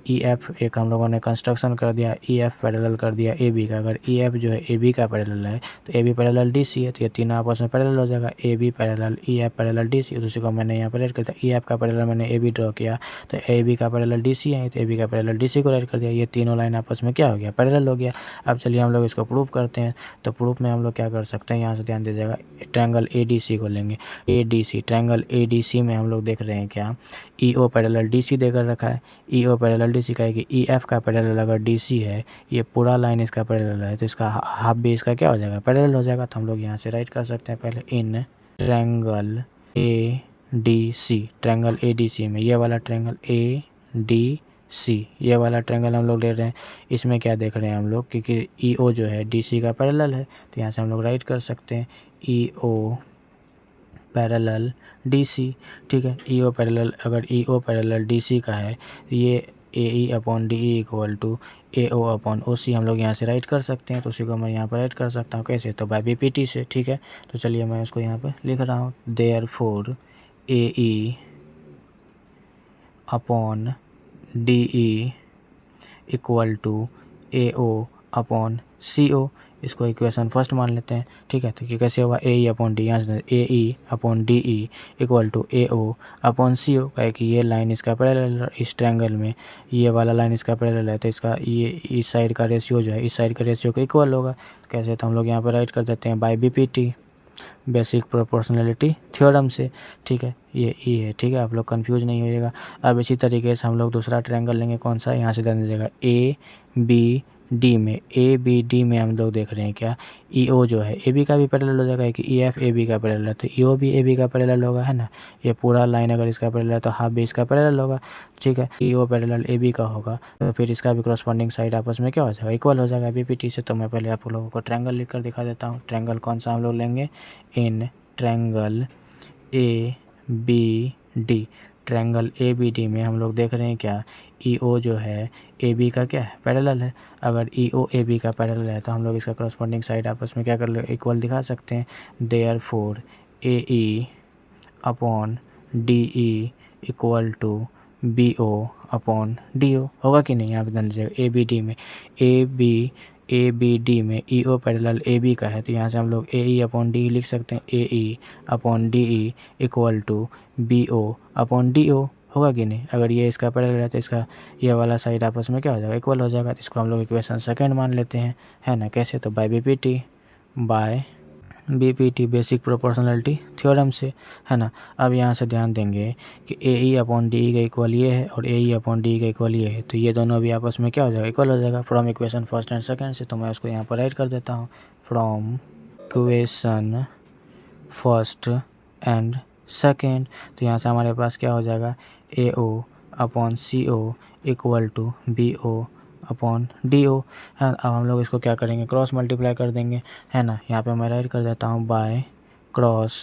ई एफ एक हम लोगों ने कंस्ट्रक्शन कर दिया, ई एफ पैरेलल कर दिया ए बी का। अगर ई एफ जो है ए बी का पैरेलल है तो A B parallel D C है, तो ये तीनों आपस में पैरेलल हो जाएगा, A B parallel E F parallel D C. उसी को मैंने यहाँ पर राइट कर दिया। ई एफ का पैरेलल मैंने ए बी ड्रॉ किया तो ए बी का पैरेलल डी सी है, तो ए बी का पैरेलल डी सी को राइट कर दिया। ये तीनों लाइन आपस में क्या हो गया, पैरेलल हो गया। अब चलिए हम लोग इसको प्रूव करते हैं। तो प्रूफ में हम लोग क्या कर सकते हैं, यहाँ से ध्यान दीजिएगा, ट्रायंगल ए डी सी को लेंगे। A D C, triangle A D C में हम लोग देख रहे हैं क्या, ई ओ पैरेलल डी सी देकर रखा है। ई ओ पैरेलल डी सी का है कि ई एफ का पैरेलल अगर डी सी है, ये पूरा लाइन इसका पैरेलल है, तो इसका हाफ भी इसका क्या हो जाएगा, पैरेलल हो जाएगा। तो हम लोग यहाँ से राइट कर सकते हैं पहले, in triangle A D C, triangle A D C में ये वाला ट्रायंगल ए डी सी, ये वाला ट्रायंगल हम लोग ले रहे हैं। इसमें क्या देख रहे हैं हम लोग, क्योंकि ई ओ जो है डी सी का पैरेलल है, तो यहाँ से हम लोग राइट कर सकते हैं ई ओ पैरेलल डी सी, ठीक है। ई ओ पैरेलल, अगर ई ओ पैरेलल डी सी का है, ये A E upon D E equal to A O upon O C हम लोग यहाँ से राइट कर सकते हैं। तो उसी को मैं यहाँ पर राइट कर सकता हूँ, कैसे, तो बाय बी पी टी से, ठीक है। तो चलिए मैं उसको यहाँ पर लिख रहा हूँ, therefore A E upon D E equal to A O upon C O. इसको इक्वेशन फर्स्ट मान लेते हैं, ठीक है। तो ये कैसे होगा, ए ई अपॉन डी, यहाँ से A E upon D E equal to A O upon C O, है कि ये लाइन इसका पैरेलल, इस ट्रायंगल में ये वाला लाइन इसका पैरेलल है, तो इसका ये इस साइड का रेशियो जो है इस साइड के रेशियो के इक्वल होगा। कैसे, तो हम लोग यहाँ पर राइट कर देते हैं by BPT, basic proportionality theorem से, ठीक है। ये ई है, ठीक है, आप लोग कंफ्यूज नहीं होइएगा। अब इसी तरीके से हम लोग दूसरा ट्रायंगल लेंगे, कौन सा, यहाँ से दे दीजिएगा ABD में, ABD में हम लोग देख रहे हैं क्या, EO जो है AB का भी पैरेलल हो जाएगा कि EF AB का पैरेलल है, तो EO भी AB का पैरेलल होगा, है ना। ये पूरा लाइन अगर इसका पैरेलल है तो हाफ भी इसका पैरेलल होगा, ठीक है। EO पैरेलल AB का होगा तो फिर इसका भी करस्पॉन्डिंग साइड आपस में क्या हो जाएगा, इक्वल हो जाएगा BPT से। तो मैं पहले आप लोगों को ट्रायंगल लिख कर दिखा देता हूँ। ट्रायंगल कौन सा हम लोग लेंगे, in triangle ABD, triangle ABD में हम लोग देख रहे हैं क्या, EO जो है AB का क्या है, पैरेलल है। अगर EO AB का पैरेलल है तो हम लोग इसका करस्पॉन्डिंग साइड आपस में क्या कर ले, इक्वल दिखा सकते हैं। Therefore AE upon DE equal to BO upon DO होगा कि नहीं, यहाँ पे ध्यान दीजिएगा। ABD में ABD में EO पैरेलल AB का है, तो यहाँ से हम लोग AE अपॉन DE लिख सकते हैं। AE upon DE equal to BO upon DO होगा कि नहीं। अगर ये इसका पैरेलल है तो इसका ये वाला साइड आपस में क्या हो जाएगा, इक्वल हो जाएगा। तो इसको हम लोग इक्वेशन सेकंड मान लेते हैं, है ना। कैसे, तो by BPT basic proportionality theorem से, है ना। अब यहाँ से ध्यान देंगे कि AE अपॉन DE का इक्वल ये है और AE अपॉन DE का इक्वल ये है, तो ये दोनों भी आपस में क्या हो जाएगा, इक्वल हो जाएगा from equation first and second से। तो मैं उसको यहाँ पर राइट कर देता हूँ, from equation first and second. तो यहाँ से हमारे पास क्या हो जाएगा, AO upon CO equal to BO upon DO, है। अब हम लोग इसको क्या करेंगे, क्रॉस मल्टीप्लाई कर देंगे, है ना। यहाँ पे मैं राइट कर देता हूँ by cross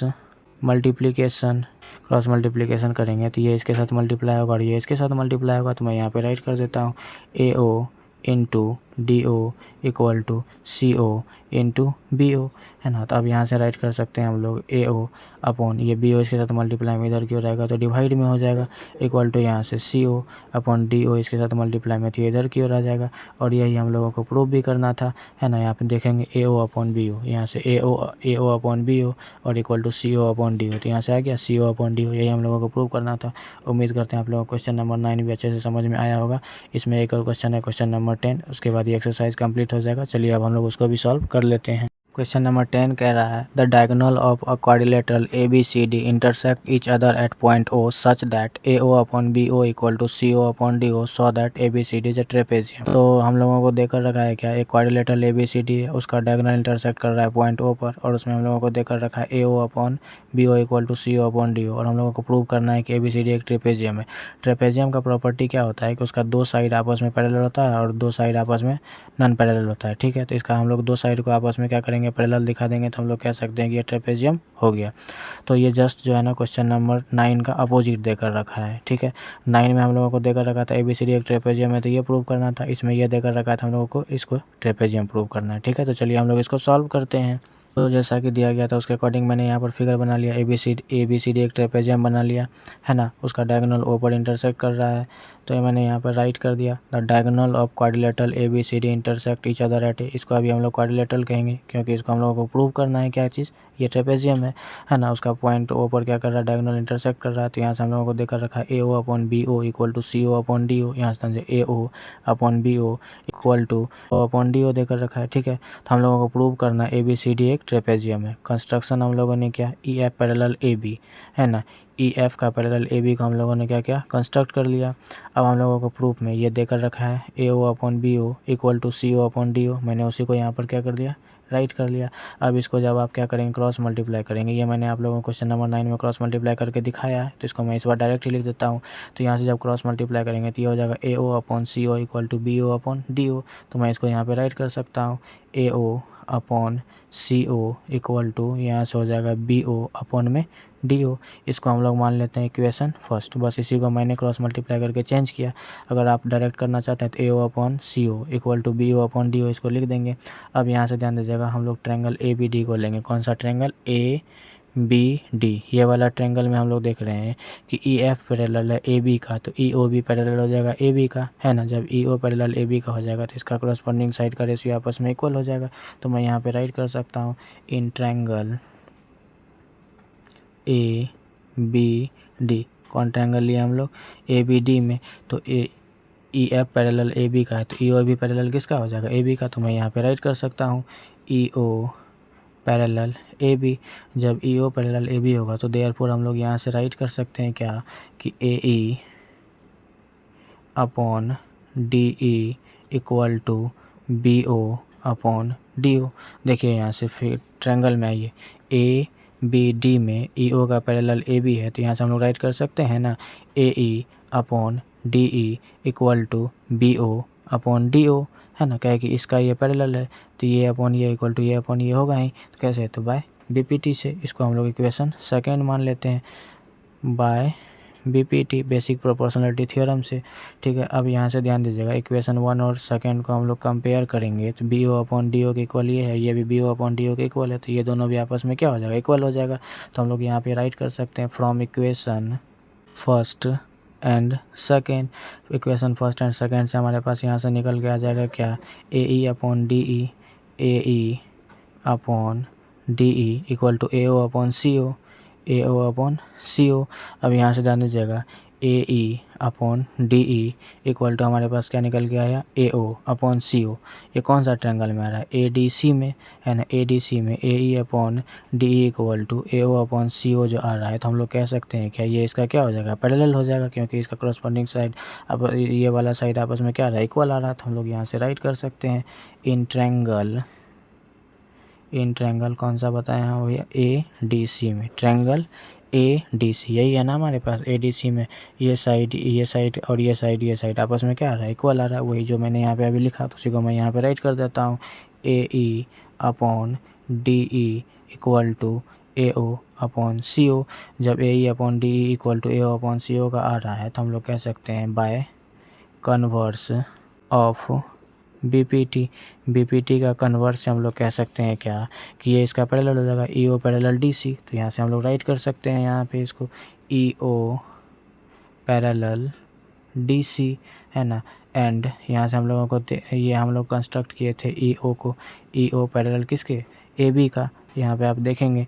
multiplication. Cross multiplication करेंगे तो ये इसके साथ मल्टीप्लाई होगा और ये इसके साथ मल्टीप्लाई होगा, तो मैं यहाँ पे राइट कर देता हूँ AO into DO equal to CO into BO, है ना। तो अब यहाँ से राइट कर सकते हैं हम लोग AO अपॉन ये BO इसके साथ मल्टीप्लाई में इधर की ओर आएगा तो डिवाइड में हो जाएगा, इक्वल टू यहाँ से CO अपॉन DO इसके साथ मल्टीप्लाई में तो इधर की ओर आ जाएगा। और यही हम लोगों को प्रूव भी करना था, है ना। यहाँ पे देखेंगे AO अपॉन BO, यहाँ से AO अपॉन BO और equal to CO upon DO, तो यहाँ से आ गया CO अपॉन DO, यही हम लोगों को प्रूव करना था। उम्मीद करते हैं आप लोगों को क्वेश्चन नंबर 9 भी अच्छे से समझ में आया होगा। इसमें एक और क्वेश्चन है, क्वेश्चन नंबर 10, उसके बाद ये एक्सरसाइज कंप्लीट हो जाएगा। चलिए अब हम लोग उसको भी सॉल्व कर लेते हैं। क्वेश्चन नंबर 10 कह रहा है the diagonal of a quadrilateral ABCD intersect each other at point O such that AO upon BO equal to CO upon DO so that ABCD is a trapezium. तो हम लोगों को देकर रखा है क्या, एक क्वाड्रिलेटरल ABCD है, उसका डायगोनल इंटरसेक्ट कर रहा है पॉइंट O पर, और उसमें हम लोगों को देकर रखा है AO upon BO equal to CO upon DO, और हम लोगों को प्रूव करना है कि ABCD एक ट्रेपेजियम है। ट्रेपेजियम का प्रॉपर्टी क्या होता है कि उसका दो साइड आपस में पैरेलल होता है और दो साइड आपस में नॉन पैरेलल होता है, ठीक है। तो इसका हम लोग दो साइड को आपस में क्या करेंगे, पैरेलल दिखा देंगे, तो हम लोग कह सकते हैं कि ये ट्रेपेजियम हो गया। तो ये जस्ट जो है ना क्वेश्चन नंबर 9 का अपोजिट देकर रखा है, ठीक है। 9 में हम लोगों को देकर रखा था ABCD एक ट्रेपेजियम है, तो ये प्रूव करना था। इसमें ये देकर रखा था हम लोगों को इसको ट्रेपेजियम प्रूव करना है, ठीक है। तो चलिए हम लोग इसको सॉल्व करते हैं। तो जैसा कि दिया गया था उसके अकॉर्डिंग मैंने यहाँ पर फिगर बना लिया, ABCD एक ट्रेपेजियम बना लिया, है ना। उसका डायगोनल O पर इंटरसेक्ट कर रहा है, तो ये मैंने यहाँ पर राइट कर दिया the diagonal of quadrilateral ABCD intersect each other eight A। इसको अभी हम लोग क्वाड्रिलेटरल कहेंगे क्योंकि इसको हम लोगों को प्रूव करना है क्या चीज़, ये ट्रेपेजियम है ना। उसका पॉइंट O पर क्या कर रहा है, डायगोनल इंटरसेक्ट कर रहा है, तो यहाँ से हम लोगों को देकर रखा है AO upon BO equal to CO upon DO, यहाँ से AO upon BO equal to O upon DO देकर रखा है, ठीक है। तो हम लोगों को प्रूव करना है ABCD एक ट्रेपेजियम है। कंस्ट्रक्शन हम लोगों ने क्या, EF पैरेलल AB, है ना। EF का पैरेलल AB को हम लोगों ने क्या किया, कंस्ट्रक्ट कर लिया। अब हम लोगों को प्रूफ में ये देकर रखा है AO upon BO equal to CO upon DO, मैंने उसी को यहाँ पर क्या कर दिया, राइट कर लिया। अब इसको जब आप क्या करेंगे, क्रॉस मल्टीप्लाई करेंगे, ये मैंने आप लोगों को क्वेश्चन नंबर 9 में क्रॉस मल्टीप्लाई करके दिखाया है, तो इसको मैं इस बार डायरेक्ट ही लिख देता हूँ। तो यहाँ से जब क्रॉस मल्टीप्लाई करेंगे तो ये हो जाएगा AO upon CO equal to BO upon DO, तो मैं इसको यहाँ पे राइट कर सकता हूँ AO upon CO equal to यहाँ से हो जाएगा BO अपॉन में DO। इसको हम लोग मान लेते हैं इक्वेशन फर्स्ट, बस इसी को मैंने क्रॉस मल्टीप्लाई करके चेंज किया। अगर आप डायरेक्ट करना चाहते हैं तो AO upon CO equal to BO upon DO इसको लिख देंगे। अब यहाँ से ध्यान दीजिएगा, हम लोग ट्रायंगल ABD को लेंगे, कौन सा ट्रायंगल, बी डी, ये वाला ट्रायंगल में हम लोग देख रहे हैं कि ई एफ पैरेलल है ए बी का, तो ई ओ भी पैरेलल हो जाएगा ए बी का, है ना। जब ई ओ पैरेलल ए बी का हो जाएगा तो इसका कॉरस्पॉन्डिंग साइड का रेशियो आपस में इक्वल हो जाएगा। तो मैं यहाँ पे राइट कर सकता हूँ in triangle A B D. कौन ट्रायंगल लिया हम लोग? ए बी डी में, तो E F parallel A B का है, तो ई ओ भी पैरेलल किसका हो जाएगा? ए बी का। तो मैं यहाँ पे राइट कर सकता हूँ ई ओ पैरेलल ए बी। जब ई ओ पैरेलल ए बी होगा तो देयरफॉर हम लोग यहाँ से राइट कर सकते हैं क्या कि A E upon D E equal to B O upon D O. देखिए यहाँ से फिर ट्रायंगल में आइए, ए बी डी में ई ओ का पैरेलल ए बी है, तो यहाँ से हम लोग राइट कर सकते हैं ना A E upon D E equal to B O upon D O, है ना। क्या है कि इसका ये पैरेलल है, तो ये अपॉन ये इक्वल टू ये अपॉन ये होगा ही। तो कैसे? तो बाय बीपीटी से। इसको हम लोग इक्वेशन सेकेंड मान लेते हैं, by BPT, basic proportionality theorem से। ठीक है, अब यहाँ से ध्यान दीजिएगा, इक्वेशन 1 और सेकेंड को हम लोग कंपेयर करेंगे तो B O upon D O के इक्वल ये है, ये भी B O upon D O के इक्वल है, तो ये दोनों भी आपस में क्या हो जाएगा? इक्वल हो जाएगा। तो हम लोग यहाँ पे राइट कर सकते हैं from equation first and second. Equation first and second से हमारे पास यहाँ से निकल के आ जाएगा क्या? A E upon D E, A E upon D E equal to A O upon C O, A O upon C O. अब यहाँ से ध्यान दीजिएगा, A E upon D E equal to हमारे पास क्या निकल के आया? A O upon C O. ये कौन सा ट्रायंगल में आ रहा है? ए डी सी में, है ना। ए डी सी में A E upon D E equal to A O upon C O जो आ रहा है, तो हम लोग कह सकते हैं क्या ये इसका क्या हो जाएगा? पैरेलल हो जाएगा, क्योंकि इसका कॉरस्पॉन्डिंग साइड, अब ये वाला साइड आपस में क्या आ रहा है? इक्वल आ रहा है। तो हम लोग यहाँ से राइट कर सकते हैं इन ट्रायंगल कौन सा बताया है भैया? ए डी सी में, ट्रायंगल ए डी सी, यही है ना हमारे पास। ए डी सी में ये साइड और ये साइड आपस में क्या आ रहा है? इक्वल आ रहा है। वही जो मैंने यहाँ पे अभी लिखा, तो उसी को मैं यहाँ पे राइट कर देता हूँ, A E upon D E equal to A O upon C O. जब A E upon D E equal to A O upon C O का आ रहा है, तो हम लोग कह सकते हैं bye converse of BPT. BPT का कन्वर्स से हम लोग कह सकते हैं क्या कि ये इसका पैरेलल हो जाएगा, ई ओ पैरेलल डी सी। तो यहाँ से हम लोग राइट कर सकते हैं यहाँ पे इसको ई ओ पैरेलल डी सी, है ना। एंड यहाँ से हम लोगों को ये हम लोग कंस्ट्रक्ट किए थे ई ओ को, ई ओ पैरेलल किसके? ए बी का। यहाँ पे आप देखेंगे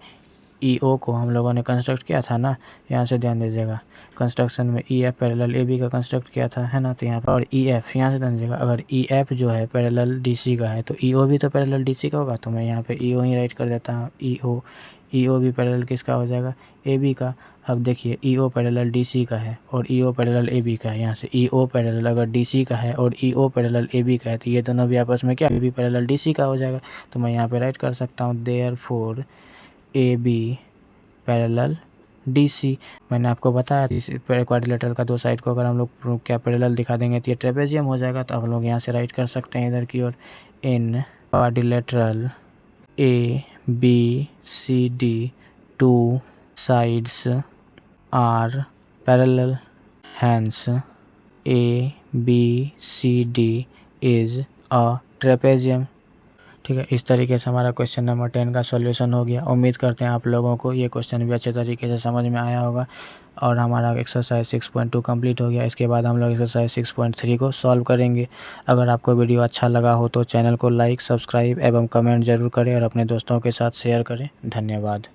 ई ओ को हम लोगों ने कंस्ट्रक्ट किया था ना, यहाँ से ध्यान दीजिएगा, कंस्ट्रक्शन में E F parallel A B का कंस्ट्रक्ट किया था, है ना। तो यहाँ पर और ई एफ, यहाँ से ध्यान दीजिएगा, अगर ई एफ जो है पैरेलल डी सी का है, तो ई ओ भी तो पैरेलल डी सी का होगा। तो मैं यहाँ पे ई ओ ही राइट कर देता हूँ, ई ओ भी पैरेलल किसका हो जाएगा? ए बी का। अब देखिए ई ओ पैरेलल डी सी का है और ई ओ पैरेलल ए बी का है। यहाँ से ई ओ पैरेलल अगर डी सी का है और ई ओ पैरेलल ए बी का है, तो ये दोनों भी आपस में क्या? A B parallel D C का हो जाएगा। तो मैं यहाँ पे राइट कर सकता हूँ therefore A B parallel D C. मैंने आपको बताया इस क्वाड्रिलेटरल का दो साइड को अगर हम लोग क्या पैरेलल दिखा देंगे तो ये ट्रेपेजियम हो जाएगा। तो हम लोग यहाँ से राइट कर सकते हैं इधर की ओर, in quadrilateral A B C D two sides are parallel, hence A B C D is a trapezium. ठीक है, इस तरीके से हमारा क्वेश्चन नंबर 10 का सॉल्यूशन हो गया। उम्मीद करते हैं आप लोगों को ये क्वेश्चन भी अच्छे तरीके से समझ में आया होगा। और हमारा एक्सरसाइज 6.2 कंप्लीट हो गया। इसके बाद हम लोग एक्सरसाइज 6.3 को सॉल्व करेंगे। अगर आपको वीडियो अच्छा लगा हो तो चैनल को लाइक, सब्सक्राइब एवं कमेंट जरूर करें और अपने दोस्तों के साथ शेयर करें। धन्यवाद।